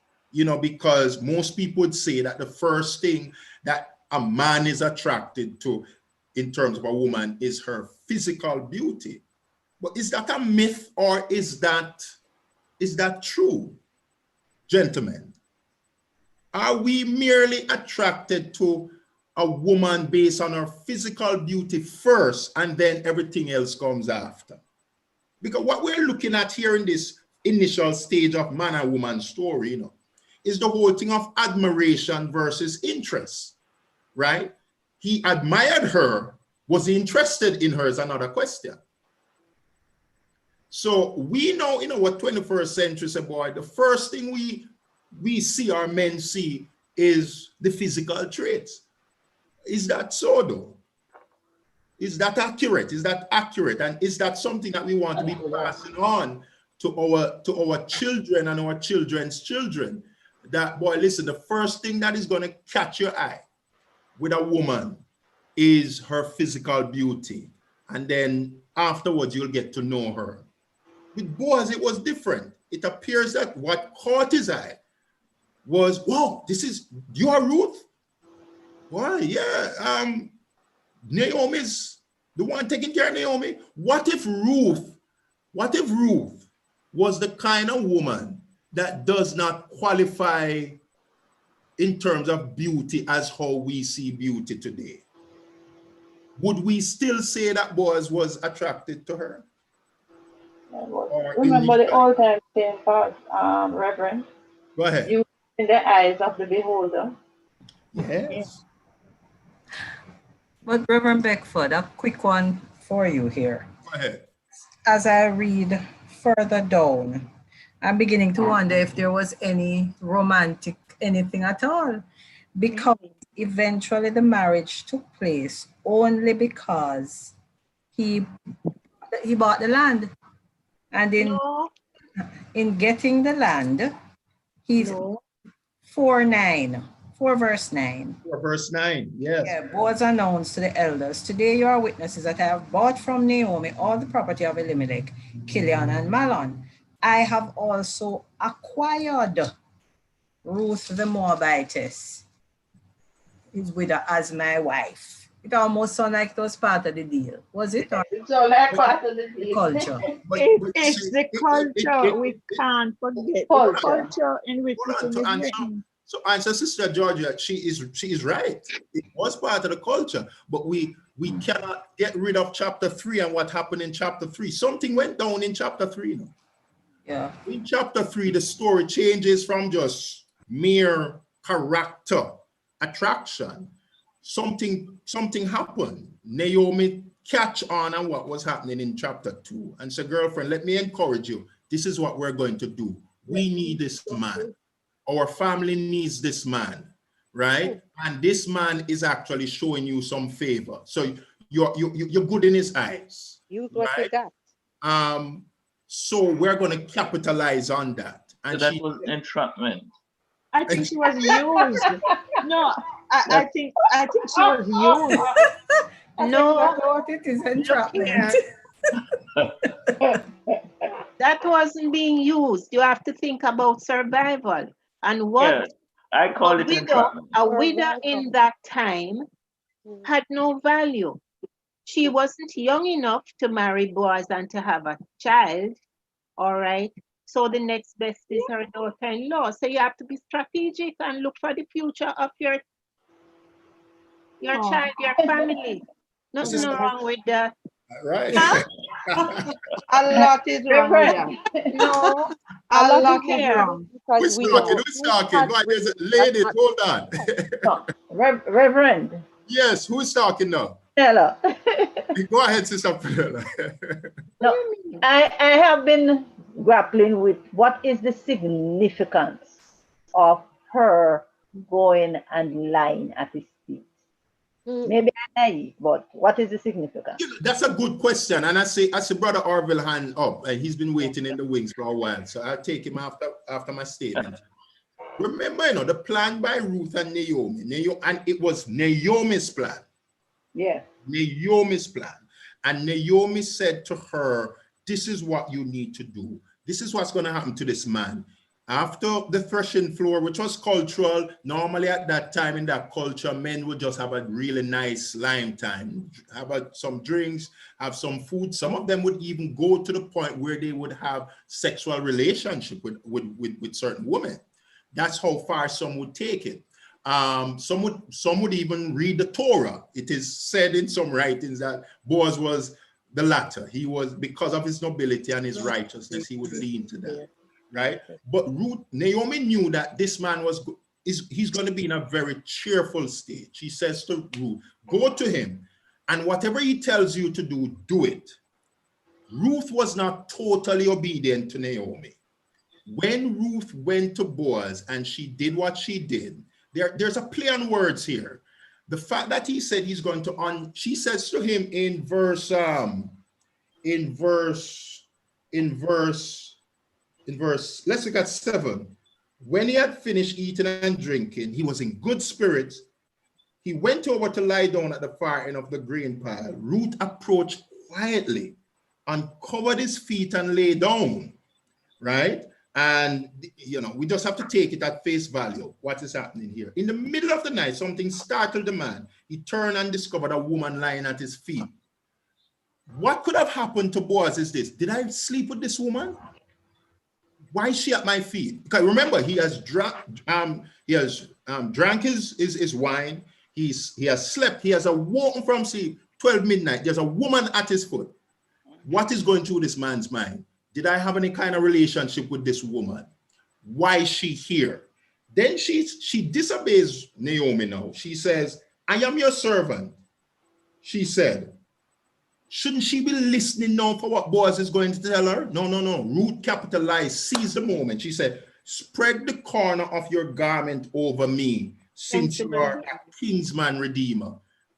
because most people would say that the first thing that a man is attracted to in terms of a woman is her physical beauty. But is that a myth, or is that true, gentlemen? Are we merely attracted to a woman based on her physical beauty first, and then everything else comes after? Because what we're looking at here in this initial stage of man and woman story, is the whole thing of admiration versus interest, right? He admired her. Was he interested in her is another question. So we know in our 21st century, say, boy, the first thing we see, our men see, is the physical traits. Is that so, though? Is that accurate? Is that accurate? And is that something that we want to be passing on to our children and our children's children? That, boy, listen, the first thing that is going to catch your eye with a woman is her physical beauty. And then afterwards, you'll get to know her. With Boaz, it was different. It appears that what caught his eye was, wow, you are Ruth? Well, yeah, Naomi's the one taking care of Naomi. What if Ruth was the kind of woman that does not qualify in terms of beauty as how we see beauty today? Would we still say that Boaz was attracted to her? Remember the old time saying, Reverend? Go ahead. You in the eyes of the beholder. Yes. But Reverend Beckford, a quick one for you here. Go ahead. As I read further down, I'm beginning to wonder if there was any romantic anything at all, because eventually the marriage took place only because he bought the land, and in getting the land, he's 4 verse 9. 4 verse 9, yes. Yeah, Boaz announced to the elders, today you are witnesses that I have bought from Naomi all the property of Elimelech, Kilion, and Mahlon. I have also acquired Ruth the Moabitess, his widow, as my wife. It almost sounded like it was part of the deal. Was it? Or So like part of the the culture? It's the culture. We can't forget the culture in which this thing is written. So answer Sister Georgia, she is right. It was part of the culture, but we cannot get rid of chapter 3 and what happened in chapter 3. Something went down in chapter 3. No? Yeah. In chapter 3, the story changes from just mere character attraction. Something happened. Naomi catch on what was happening in chapter 2 and said, girlfriend, let me encourage you. This is what we're going to do. We need this man. Our family needs this man, right? And this man is actually showing you some favor. So you're good in his eyes. Use what you got. So we're going to capitalize on that. And so that was entrapment. I think she was used. No, I think she was used. No, I thought it is entrapment. That wasn't being used. You have to think about survival. And what Yeah, I call it entrapment. a widow in that time had no value. She wasn't young enough to marry Boaz and to have a child. All right. So the next best is her daughter-in-law. So you have to be strategic and look for the future of your child, your family. Nothing wrong with that. Right. A lot is wrong with that. No, a lot is wrong. Who's talking? Why, there's a lady, hold on. Reverend. Yes, who's talking now? Hello. Go ahead, Sister Pearl. No, I have been grappling with what is the significance of her going and lying at his feet. Maybe I'm naive, but what is the significance? That's a good question. And I see Brother Orville hand up, and he's been waiting in the wings for a while. So I'll take him after my statement. Remember, the plan by Ruth and Naomi, and it was Naomi's plan. Yeah. Naomi's plan. And Naomi said to her, this is what you need to do. This is what's going to happen to this man. After the threshing floor, which was cultural, normally at that time in that culture, men would just have a really nice lime time, have some drinks, have some food. Some of them would even go to the point where they would have sexual relationship with certain women. That's how far some would take it. Some would even read the Torah. It is said in some writings that Boaz was the latter. He was, because of his nobility and his righteousness, he would lean to that. Right? But Naomi knew that this man he's going to be in a very cheerful state. She says to Ruth, go to him, and whatever he tells you to do, do it. Ruth was not totally obedient to Naomi. When Ruth went to Boaz and she did what she did, there's a play on words here. The fact that he said he's going to she says to him in verse, let's look at 7. When he had finished eating and drinking, he was in good spirits. He went over to lie down at the far end of the grain pile. Ruth approached quietly, uncovered his feet and lay down, right? And, we just have to take it at face value. What is happening here? In the middle of the night, something startled the man. He turned and discovered a woman lying at his feet. What could have happened to Boaz is this. Did I sleep with this woman? Why is she at my feet? Because remember, he has drunk his wine. He has slept. He has awoken from sleep 12 midnight. There's a woman at his foot. What is going through this man's mind? Did I have any kind of relationship with this woman? Why is she here? Then she disobeys Naomi now. She says, I am your servant. She said, shouldn't she be listening now for what Boaz is going to tell her? No. Ruth capitalized, seized the moment. She said, spread the corner of your garment over me, since you are a kinsman redeemer.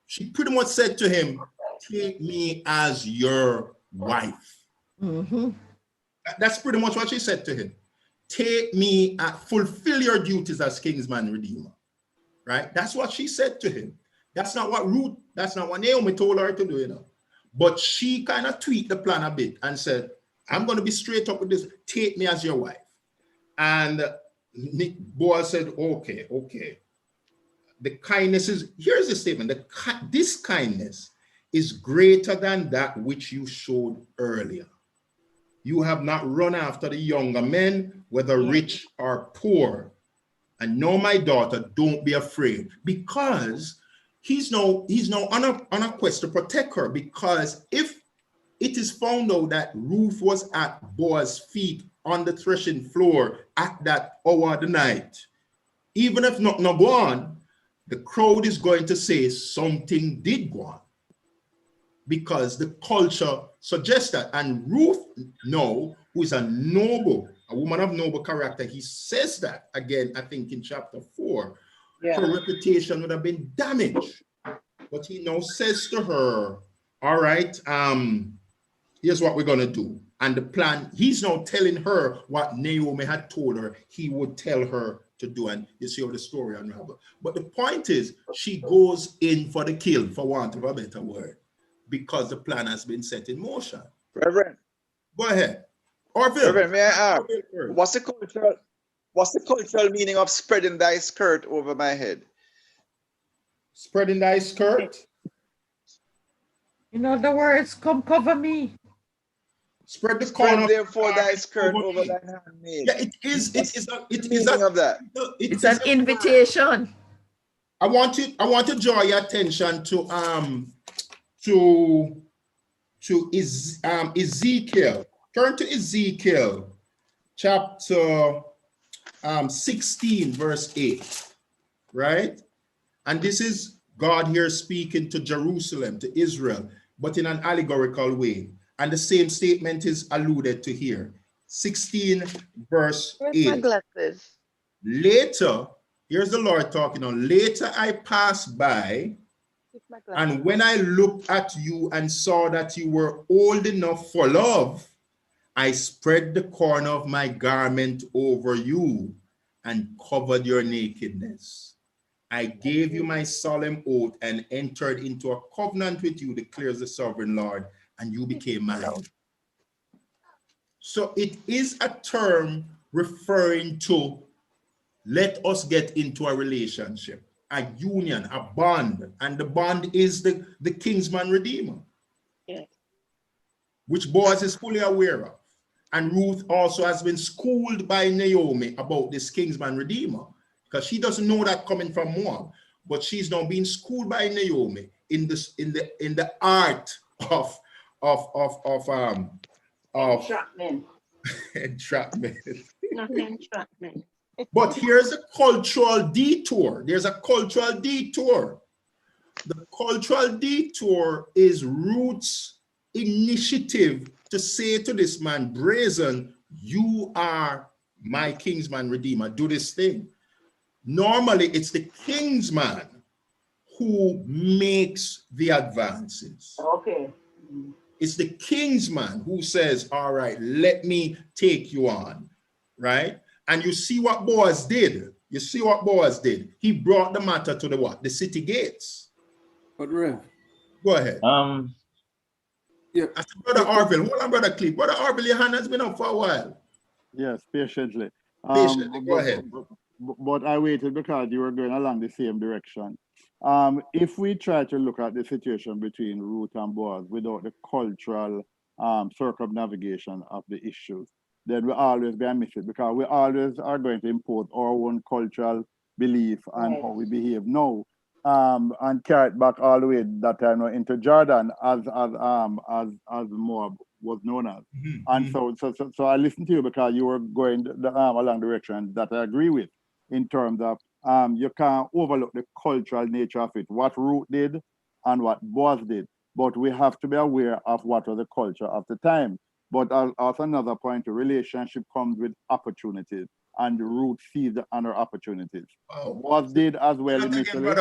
She pretty much said to him, take me as your wife. Mm-hmm. That's pretty much what she said to him. Take me, fulfill your duties as kinsman redeemer. Right? That's what she said to him. That's not what Naomi told her to do, But she kind of tweaked the plan a bit and said, I'm going to be straight up with this. Take me as your wife. And Boaz said, okay. the kindness is, here's the statement, this kindness is greater than that which you showed earlier. You have not run after the younger men, whether rich or poor. And no, my daughter, don't be afraid, because he's now on a quest to protect her, because if it is found out that Ruth was at Boaz's feet on the threshing floor at that hour of the night, even if not go on, the crowd is going to say something did go on, because the culture suggests that. And Ruth, no, who is a woman of noble character, he says that again, I think in chapter 4, her reputation would have been damaged. But he now says to her, all right, here's what we're going to do. And the plan, he's now telling her what Naomi had told her he would tell her to do. And you see how the story unravels. But the point is, she goes in for the kill, for want of a better word, because the plan has been set in motion. Reverend. Go ahead. Orville. Reverend, may I ask, what's the cultural meaning of spreading thy skirt over my head? Spreading thy skirt? In other words, come cover me. Spread the corner. Therefore thy skirt over thine handmaid. Yeah, it is that. It's an invitation. I want to draw your attention to Ezekiel. Turn to Ezekiel chapter 16, verse 8, right? And this is God here speaking to Jerusalem, to Israel, but in an allegorical way. And the same statement is alluded to here. 16, verse 8. Where's my glasses? Later, here's the Lord talking on. Later I passed by, and when I looked at you and saw that you were old enough for love, I spread the corner of my garment over you and covered your nakedness. I gave you my solemn oath and entered into a covenant with you, declares the sovereign Lord, and you became mine. So it is a term referring to let us get into a relationship, a union, a bond, and the bond is the kinsman redeemer, which Boaz is fully aware of. And Ruth also has been schooled by Naomi about this kinsman redeemer, because she doesn't know that coming from Moab, but she's now being schooled by Naomi in the art of entrapment. Entrapment. Not entrapment. But here's a cultural detour. There's a cultural detour. The cultural detour is Ruth's initiative to say to this man, brazen, you are my kinsman redeemer, do this thing. Normally, it's the kinsman who makes the advances. Okay. It's the kinsman who says, all right, let me take you on, right? And you see what Boaz did. You see what Boaz did. He brought the matter to the what? The city gates. But Rev. Go ahead. Yeah. I said, Brother Arville, hold on, Brother Cliff. Brother Arville, your hand has been up for a while. Yes, patiently. Patiently, go ahead. But I waited because you were going along the same direction. If we try to look at the situation between Ruth and Boaz without the cultural circumnavigation of the issues, then we always be a miss it, because we always are going to impose our own cultural belief and how we behave now, and carry it back all the way that time into Jordan as Moab was known as. And so I listened to you because you were going along the direction that I agree with, in terms of you can't overlook the cultural nature of it, what Ruth did and what Boaz did. But we have to be aware of what was the culture of the time. But also another point, the relationship comes with opportunities, and Ruth seized on her opportunities. Boaz did as well initially.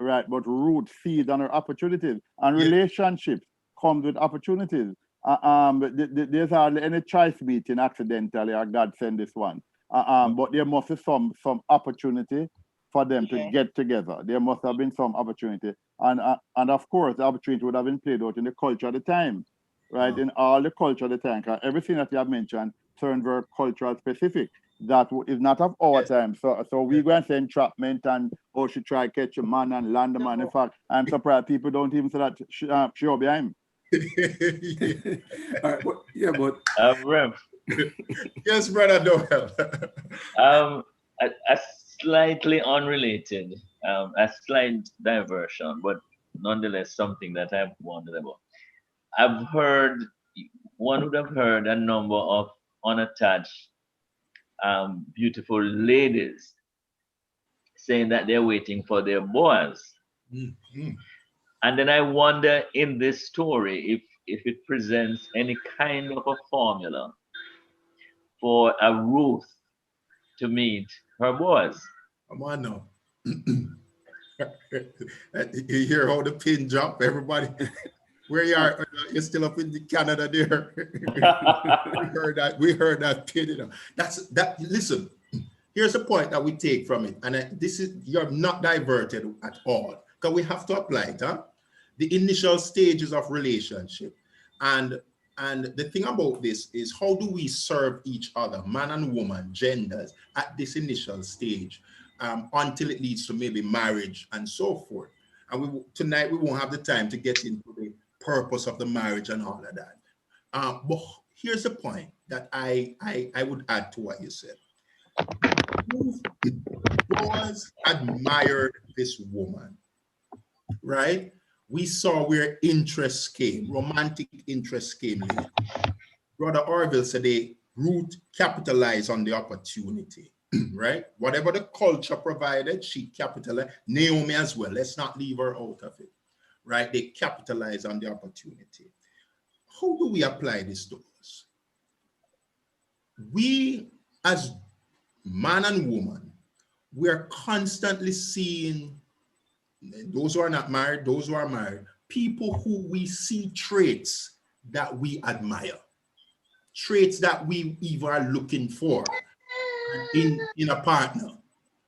Right, but Ruth seized on her opportunities, and relationships comes with opportunities. There's hardly any choice meeting accidentally, or God send this one. But there must be some opportunity for them to get together. There must have been some opportunity, and of course the opportunity would have been played out in the culture at the time, right? In all the culture at the time, because everything that you have mentioned turned very cultural specific. that is not of our time. So we go and say entrapment and she try to catch a man and land a man. In fact, I'm surprised people don't even say that sure behind him. All right, but Rev. Yes, Brother Noel. A slightly unrelated, a slight diversion, but nonetheless something that I've wondered about. One would have heard a number of unattached, beautiful ladies saying that they're waiting for their Boaz. Mm-hmm. And then I wonder in this story if it presents any kind of a formula for a Ruth to meet her Boaz. Come on now. You hear how the pin drop, everybody? Where you are, you're still up in Canada there. we heard that pin, you know. Listen, here's the point that we take from it. And you're not diverted at all. Because we have to apply it, huh? The initial stages of relationship. And the thing about this is, how do we serve each other, man and woman, genders, at this initial stage, until it leads to maybe marriage and so forth. And tonight we won't have the time to get into the purpose of the marriage and all of that. But here's the point that I would add to what you said. Boaz admired this woman, right? We saw where interest came, romantic interest came later. Brother Orville said Ruth capitalized on the opportunity, right? Whatever the culture provided, she capitalized. Naomi as well. Let's not leave her out of it, right? They capitalized on the opportunity. How do we apply this to us? We, as man and woman, we're constantly seeing those who are not married, those who are married, people who we see traits that we admire, traits that we even are looking for in a partner,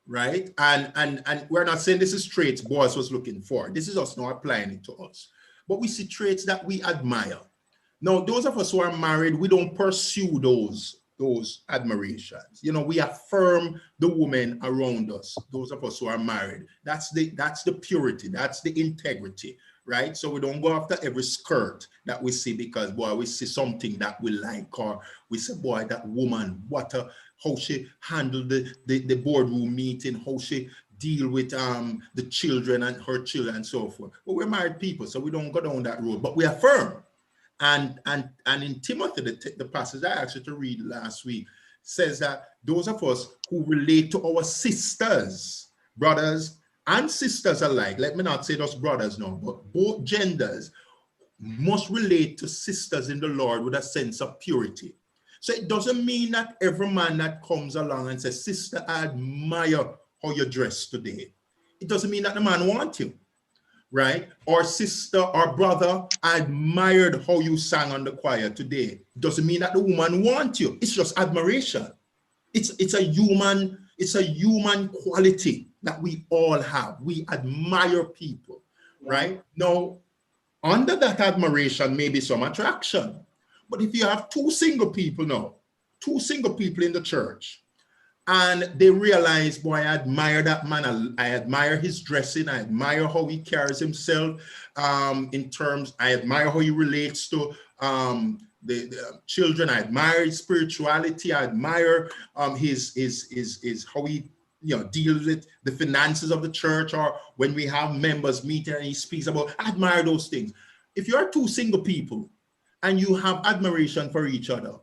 right? And we're not saying this is traits Boaz was looking for. This is us now applying it to us. But we see traits that we admire. Now, those of us who are married, we don't pursue those admirations. You know, we affirm the women around us, those of us who are married. That's the purity, that's the integrity, right? So we don't go after every skirt that we see because, boy, we see something that we like, or we say, boy, that woman, how she handled the boardroom meeting, how she deal with the children and her children and so forth. But we're married people, so we don't go down that road, but we affirm. And in Timothy, the passage I asked you to read last week, says that those of us who relate to our sisters, brothers and sisters alike, let me not say those brothers now, but both genders must relate to sisters in the Lord with a sense of purity. So it doesn't mean that every man that comes along and says, sister, I admire how you dress today. It doesn't mean that the man wants you. Right? Or sister or brother, I admired how you sang on the choir today. Doesn't mean that the woman wants you. It's just admiration. It's a human quality that we all have. We admire people, right? Now, under that admiration may be some attraction. But if you have two single people in the church, and they realize, boy, I admire that man. I admire his dressing. I admire how he carries himself. I admire how he relates to the children. I admire his spirituality. I admire his how he deals with the finances of the church, or when we have members meeting and he speaks about. I admire those things. If you are two single people and you have admiration for each other,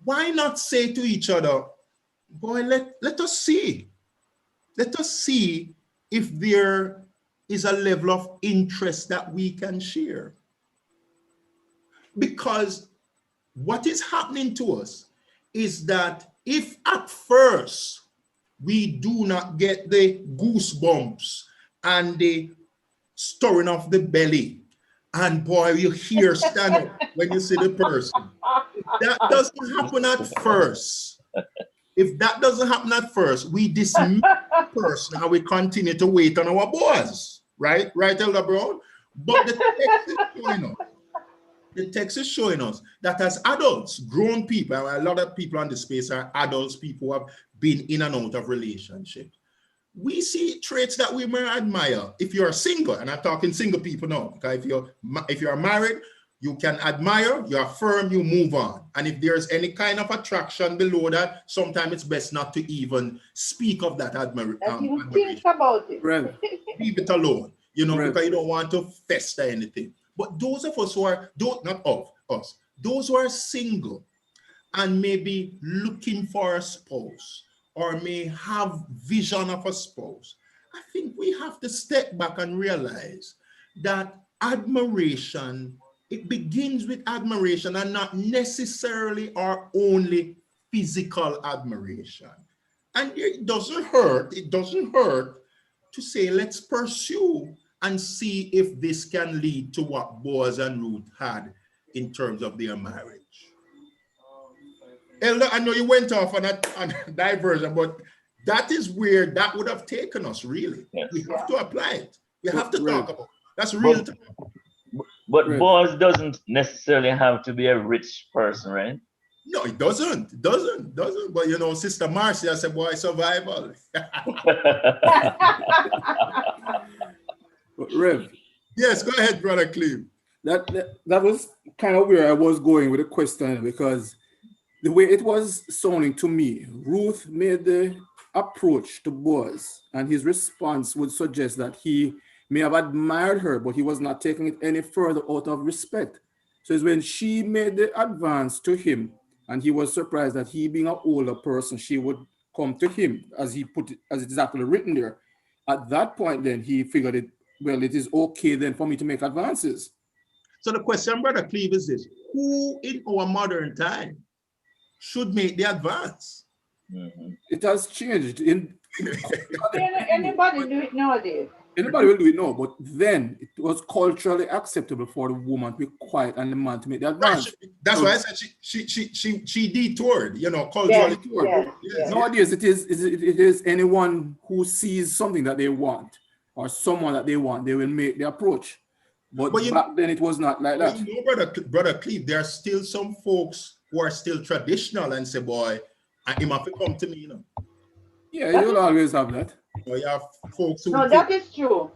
why not say to each other, boy, let us see. Let us see if there is a level of interest that we can share. Because what is happening to us is that if at first we do not get the goosebumps and the stirring of the belly, and boy, you hear stand up when you see the person, that doesn't happen at first. If that doesn't happen at first, we dismiss the person and we continue to wait on our Boaz, right? Right, Elder Brown? But the text is showing us The text is showing us that as adults, grown people, a lot of people on the space are adults, people who have been in and out of relationships. We see traits that we may admire. If you're single, and I'm talking single people now, because if you're married, you can admire, you affirm, you move on. And if there's any kind of attraction below that, sometimes it's best not to even speak of that admiration. Think about it. Leave it alone, because you don't want to fester anything. But those of us who are, not of us, those who are single and maybe looking for a spouse or may have vision of a spouse, I think we have to step back and realize that admiration, it begins with admiration and not necessarily or only physical admiration. And it doesn't hurt to say, let's pursue and see if this can lead to what Boaz and Ruth had in terms of their marriage. Elder, I know you went off on a diversion, but that is where that would have taken us, really. Yes. We have to apply it. We have to talk about it. That's real time. But Boaz doesn't necessarily have to be a rich person, right? No, it doesn't. It doesn't. But Sister Marcia said, boy, survival. Rev. Yes, go ahead, Brother Cleve. That was kind of where I was going with the question, because the way it was sounding to me, Ruth made the approach to Boaz, and his response would suggest that he may have admired her, but he was not taking it any further out of respect. So it's when she made the advance to him, and he was surprised that he, being an older person, she would come to him, as he put it, as it is actually written there. At that point, then he figured it, well, it is okay then for me to make advances. So the question, Brother Cleve, is this: who in our modern time should make the advance? Mm-hmm. It has changed. Anybody do it nowadays? Anybody will do it now, but then it was culturally acceptable for the woman to be quiet and the man to make the advance. That's why I said she detoured, culturally. Yes. Nowadays, it is anyone who sees something that they want or someone that they want, they will make the approach. But back then it was not like that. Brother Cleve, there are still some folks who are still traditional and say, boy, him have to come to me, Yeah, you'll always have that. You have folks who that is true.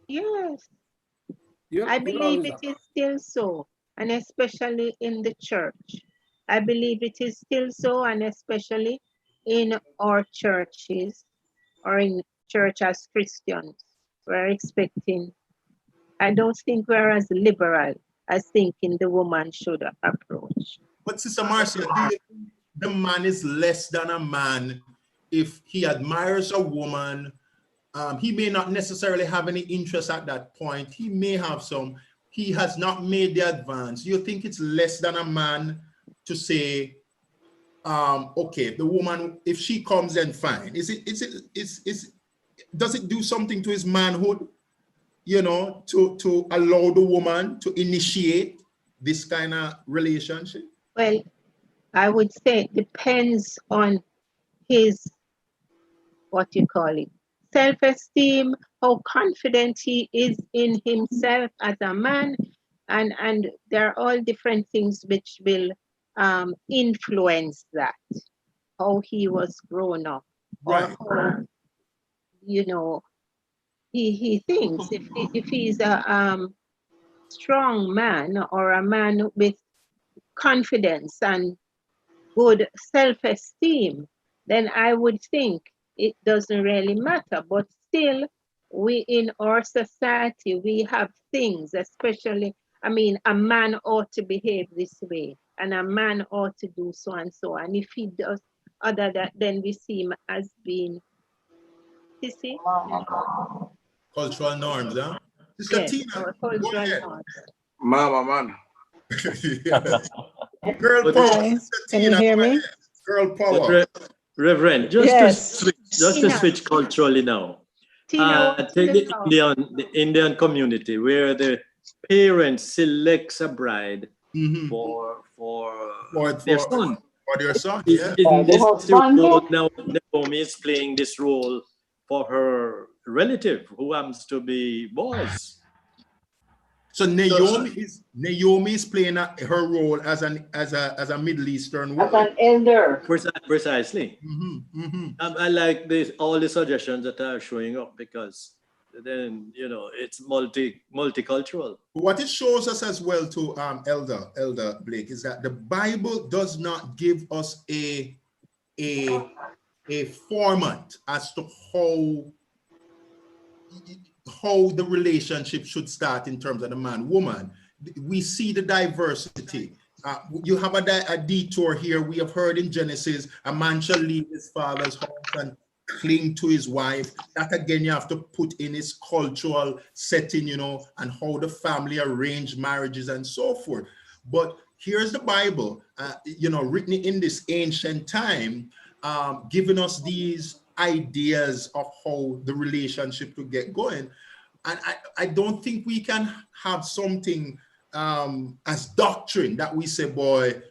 Yes. I believe it is still so, and especially in the church. I believe it is still so, and especially in our churches or in church as Christians. We're expecting, I don't think we're as liberal as thinking the woman should approach. But Sister Marcia, the man is less than a man if he admires a woman. He may not necessarily have any interest at that point. He may have some. He has not made the advance. You think it's less than a man to say, okay, the woman, if she comes, then fine. Does it do something to his manhood, to allow the woman to initiate this kind of relationship? Well, I would say it depends on his, self-esteem, how confident he is in himself as a man, and there are all different things which will influence that, how he was grown up, right? Or how, he thinks if he's a strong man or a man with confidence and good self-esteem, then I would think it doesn't really matter. But still, we in our society, we have things, especially, a man ought to behave this way, and a man ought to do so and so. And if he does other that, then we see him as being, cultural norms, huh? Sister Tina, cultural norms. Mama, man. Girl power. Can you hear me? Girl power. Reverend, just to switch culturally now. Take the Indian community where the parents selects a bride for their son. For their son, yeah. In this role now, Naomi is playing this role for her relative who happens to be Boaz. So Naomi is playing her role as a Middle Eastern woman. As an elder. Precisely. I like all the suggestions that are showing up, because then it's multicultural. What it shows us as well to Elder Blake is that the Bible does not give us a format as to how the relationship should start in terms of the man-woman. We see the diversity. You have a detour here. We have heard in Genesis, a man shall leave his father's house and cling to his wife. That again, you have to put in his cultural setting, and how the family arranged marriages and so forth. But here's the Bible, written in this ancient time, giving us these ideas of how the relationship to get going. And I don't think we can have something as doctrine that we say, boy,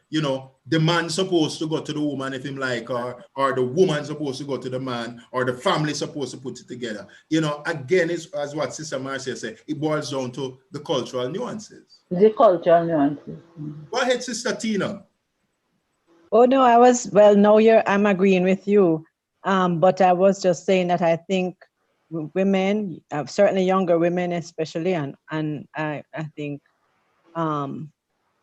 the man's supposed to go to the woman if him like her, or the woman's supposed to go to the man, or the family's supposed to put it together. Again, as what Sister Marcia said, it boils down to the cultural nuances. The cultural nuances. Go ahead, Sister Tina. Oh no, now I'm agreeing with you. But I was just saying that I think women, certainly younger women especially, and I think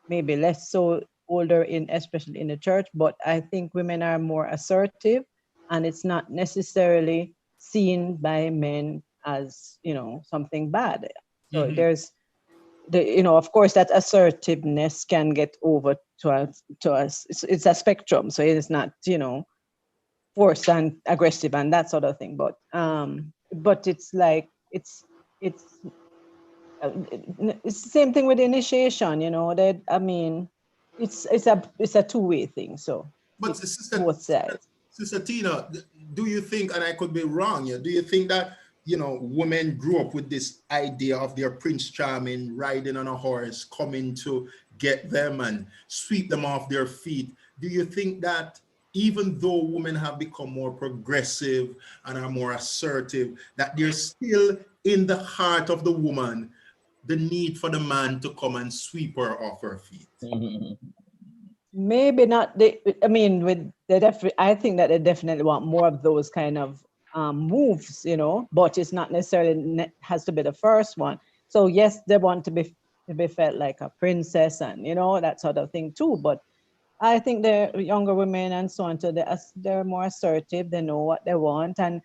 maybe less so older especially in the church, but I think women are more assertive, and it's not necessarily seen by men as something bad. So there's of course that assertiveness can get over to us. It's a spectrum, so it's not forced and aggressive and that sort of thing, but it's like it's the same thing with initiation, that it's a two-way thing. So but both sides. Sister Tina, do you think, and I could be wrong here, do you think that women grew up with this idea of their Prince Charming riding on a horse coming to get them and sweep them off their feet? Do you think that even though women have become more progressive and are more assertive, that there's still in the heart of the woman the need for the man to come and sweep her off her feet? Maybe not. I think that they definitely want more of those kind of moves, but it's not necessarily has to be the first one. So yes, they want to be felt like a princess and that sort of thing too. But I think the younger women and so on, so they're more assertive. They know what they want, and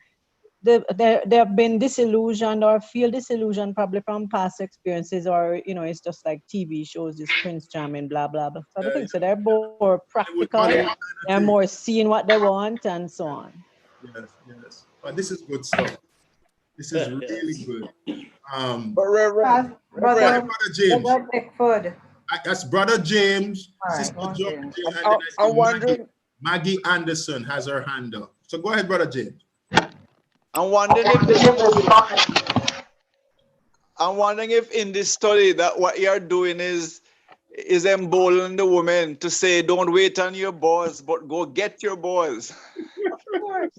they have been disillusioned or feel disillusioned probably from past experiences, or it's just like TV shows, this Prince Charming, blah blah blah sort of thing. So they're more practical. They're more seeing what they want and so on. Yes. But this is good stuff. This is really good. Brother James. Beckford. That's Brother James. Sister James. I'm wondering. Maggie Anderson has her hand up. So go ahead, Brother James. I'm wondering if in this study that what you're doing is emboldening the women to say, don't wait on your boys, but go get your boys. Of course.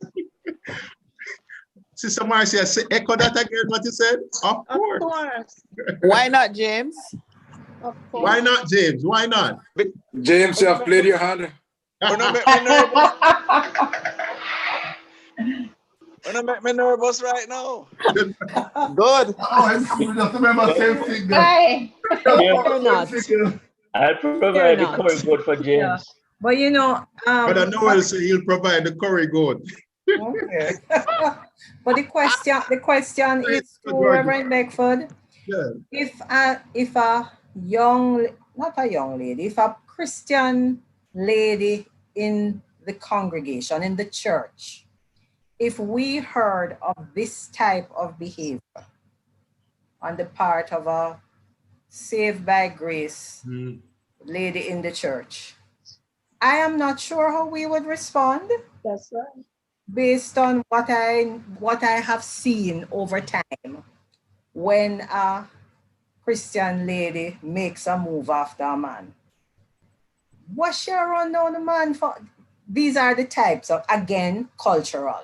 Sister Marcia, echo that again, what you said? Of course. Why not, James? Of course. Why not, James? Why not? James, you have played your hand. Don't make me nervous right now. Good. Just remember same thing. I'll provide the curry goat for James. Yeah. But But Noel said he'll provide the curry goat. Okay. But the question is to Reverend Beckford. Yeah. If a Christian lady in the congregation, in the church, if we heard of this type of behavior on the part of a saved by grace lady in the church, I am not sure how we would respond. That's right. Based on what I have seen over time when a Christian lady makes a move after a man. What she run down the man for? These are the types of, again, cultural.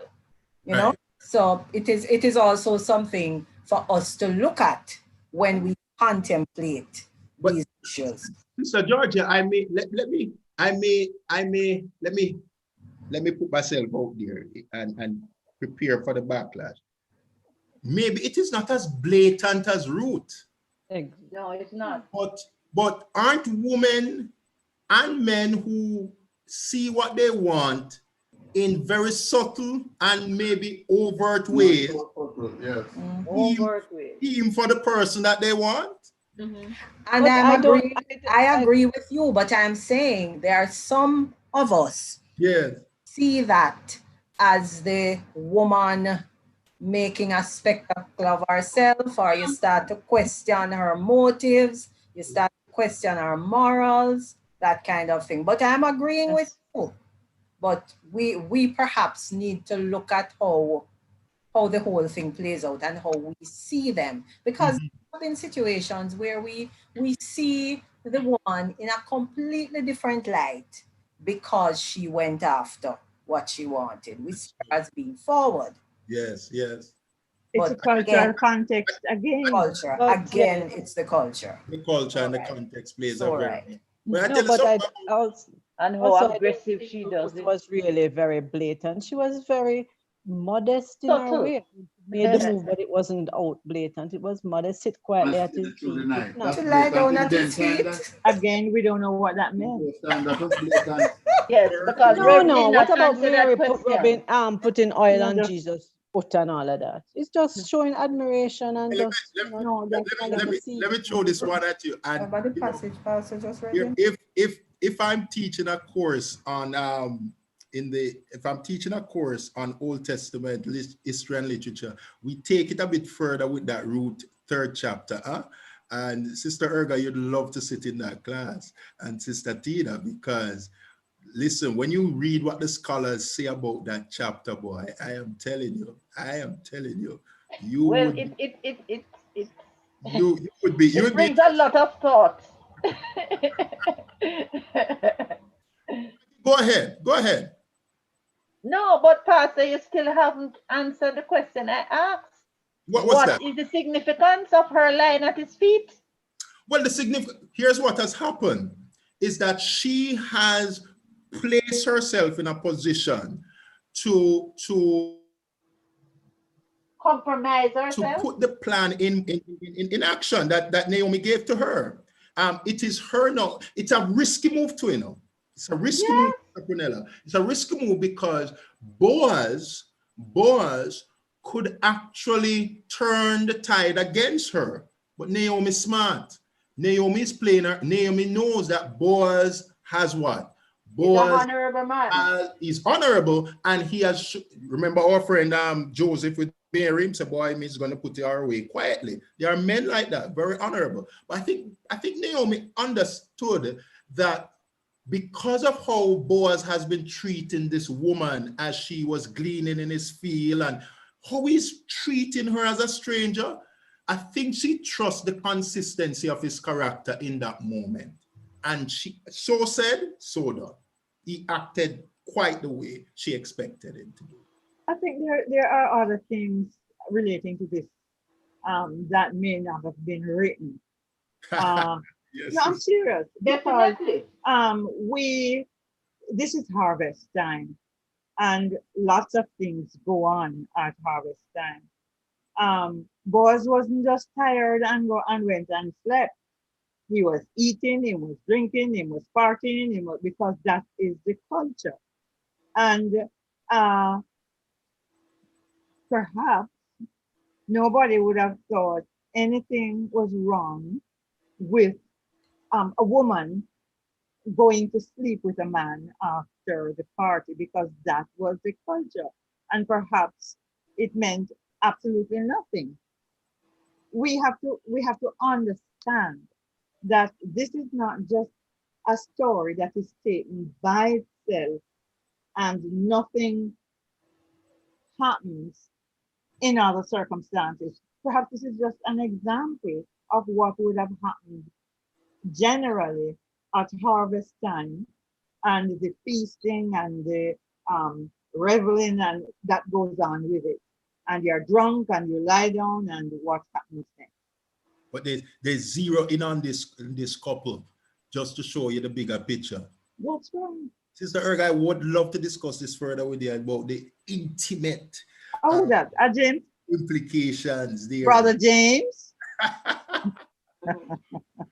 Right. So it is also something for us to look at when we contemplate these issues. Sister Georgia, let me put myself out there and prepare for the backlash. Maybe it is not as blatant as Ruth. No, it's not. But aren't women and men who see what they want in very subtle and maybe overt ways, even for the person that they want? And But I agree with you, but I'm saying there are some of us see that as the woman making a spectacle of herself, or you start to question her motives, you start to question her morals, that kind of thing. But I'm agreeing with you. But we perhaps need to look at how the whole thing plays out and how we see them. Because there have been situations where we see the woman in a completely different light because she went after what she wanted. We see her as being forward. Yes. It's a cultural context again. Culture. Again, it's the culture. The culture and the context plays a very... And how aggressive she does it. Was really very blatant. She was very modest in her way. Made the move, but it wasn't out blatant. It was modest, sit quietly at his feet. To lie down at his feet. Again, we don't know what that meant. Yes, because no. What about Mary putting oil on Jesus' foot and all of that? It's just showing admiration and let me throw this one at you. And about the passage, Pastor, just read if I'm teaching a course on if I'm teaching a course on Old Testament history and literature, we take it a bit further with that Ruth 3rd chapter. And Sister Erga, you'd love to sit in that class, and Sister Tina, because listen, when you read what the scholars say about that chapter, boy, I am telling you, you would brings a lot of thought. Go ahead. No, but Pastor, you still haven't answered the question I asked. What is the significance of her lying at his feet? Well, here's what has happened, is that she has placed herself in a position to compromise herself, to put the plan in action that Naomi gave to her. It is her now. It's a risky move to, It's a risky move, Prunella. It's a risky move because Boaz could actually turn the tide against her. But Naomi's smart. Naomi's playing her. Naomi knows that Boaz has what? Boaz is an honorable man. He's honorable, and he has. Remember our friend Joseph with Mary. He said, "Boy, he's going to put her away quietly." There are men like that, very honorable. But I think Naomi understood that because of how Boaz has been treating this woman as she was gleaning in his field and how he's treating her as a stranger, I think she trusts the consistency of his character in that moment. And she so said, so done. He acted quite the way she expected him to do. I think there are other things relating to this that may not have been written. Yes, no, I'm serious. Because this is harvest time, and lots of things go on at harvest time. Boaz wasn't just tired and went and slept. He was eating, he was drinking, he was partying, because that is the culture. And perhaps nobody would have thought anything was wrong with a woman going to sleep with a man after the party, because that was the culture. And perhaps it meant absolutely nothing. We have to understand that this is not just a story that is taken by itself and nothing happens in other circumstances. Perhaps this is just an example of what would have happened generally at harvest time, and the feasting and the reveling and that goes on with it. And you're drunk and you lie down, and what happens next? but they zero in on this couple just to show you the bigger picture. That's right. Sister Erg, I would love to discuss this further with you about the intimate That James, implications there. Brother James.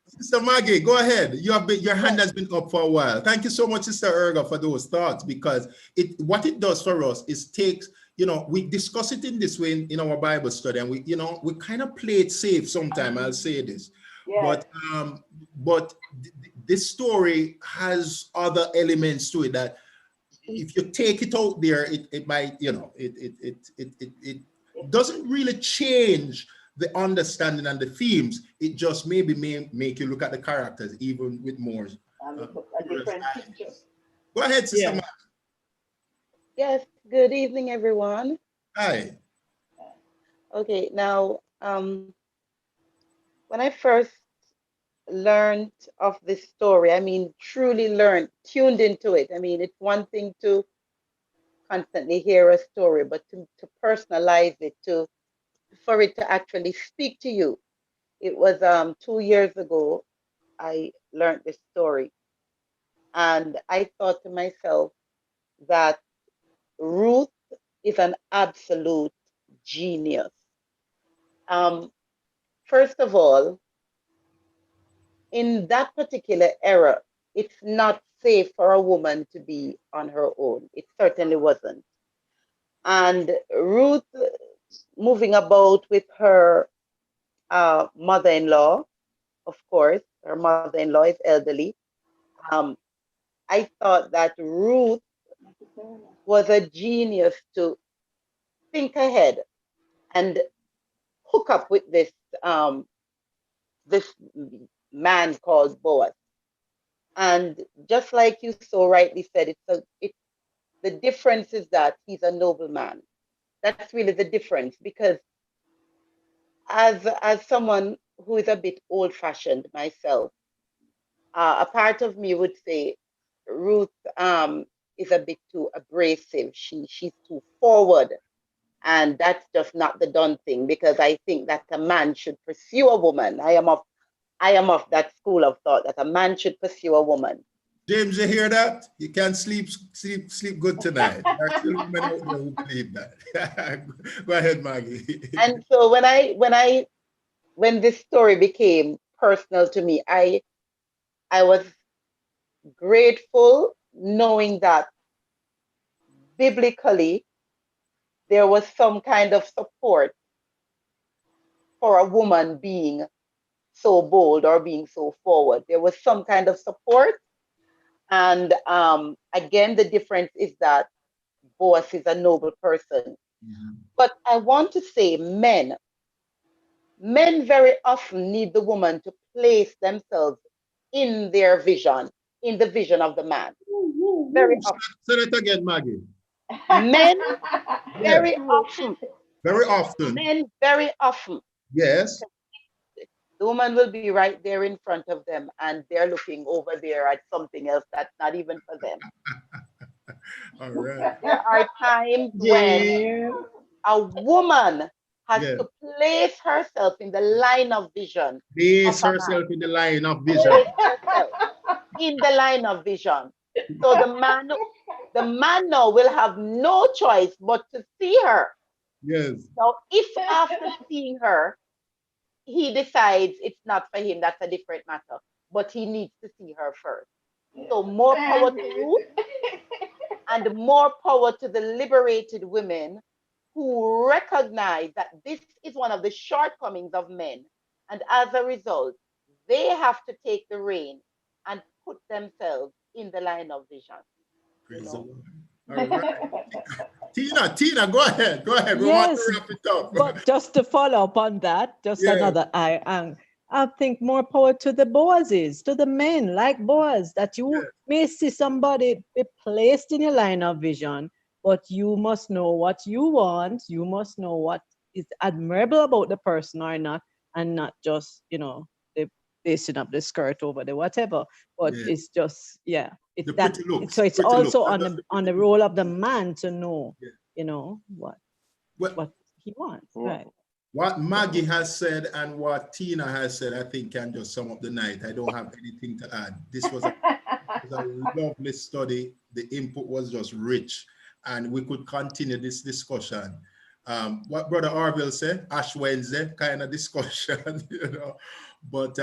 Sister Maggie, go ahead. Your hand has been up for a while. Thank you so much, Sister Erga, for those thoughts, because what it does for us is takes, we discuss it in this way in our Bible study, and we kind of play it safe sometimes. I'll say this. Yes. But this story has other elements to it that if you take it out there, it might, it doesn't really change the understanding and the themes. It just maybe make you look at the characters even with more. A different picture. Go ahead, Sister Yeah. Yes, good evening, everyone. Hi. Okay, now, when I first learned of this story, I mean, truly learned, tuned into it. I mean, it's one thing to constantly hear a story, but to personalize it, for it to actually speak to you. It was 2 years ago, I learned this story. And I thought to myself that Ruth is an absolute genius. First of all, in that particular era, it's not safe for a woman to be on her own. It certainly wasn't. And Ruth, moving about with her mother-in-law, of course, her mother-in-law is elderly. I thought that Ruth was a genius to think ahead and hook up with this man called Boaz. And just like you so rightly said, the difference is that he's a noble man. That's really the difference, because as someone who is a bit old-fashioned myself, a part of me would say Ruth is a bit too abrasive. She's too forward. And that's just not the done thing, because I think that a man should pursue a woman. I am of that school of thought that a man should pursue a woman. James, you hear that? You can't sleep good tonight. There are still women out there who believe that. Go ahead, Maggie. And so when this story became personal to me, I was grateful knowing that biblically there was some kind of support for a woman being so bold or being so forward. There was some kind of support. And again, the difference is that Boaz is a noble person. Mm-hmm. But I want to say men very often need the woman to place themselves in their vision, in the vision of the man. Very often. Say that again, Maggie. Men very often. Very often. Men very often. Yes. The woman will be right there in front of them, and they're looking over there at something else that's not even for them. All right. There are times when a woman has to place herself in the line of vision. Place herself in the line of vision. Place herself in the line of vision. So the man now will have no choice but to see her. Yes. Now, if after seeing her, he decides it's not for him, that's a different matter. But he needs to see her first. So more power to you, and more power to the liberated women who recognize that this is one of the shortcomings of men. And as a result, they have to take the reign and put themselves in the line of vision. Praise the Lord. All right. Tina, go ahead. We Yes, want to wrap it up. but just to follow up on that, another I think more power to the Boazes, to the men like Boaz, that you may see somebody be placed in your line of vision, but you must know what you want. You must know what is admirable about the person or not, and not just, the basting up the skirt over the whatever. But it's just, it's that. So it's also on the role of the man to know, what he wants, right? What Maggie has said and what Tina has said, I think can just sum up the night. I don't have anything to add. This was a lovely study. The input was just rich, and we could continue this discussion. What Brother Arville said, Ash Wednesday kind of discussion, you know. But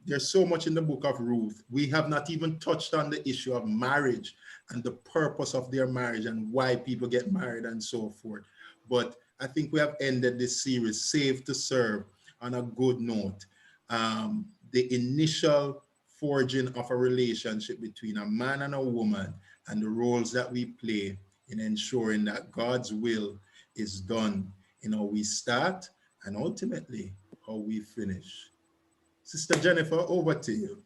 there's so much in the book of Ruth. We have not even touched on the issue of marriage and the purpose of their marriage and why people get married and so forth. But I think we have ended this series, Saved to Serve, on a good note. The initial forging of a relationship between a man and a woman and the roles that we play in ensuring that God's will is done in how we start and ultimately how we finish. Sister Jennifer, over to you.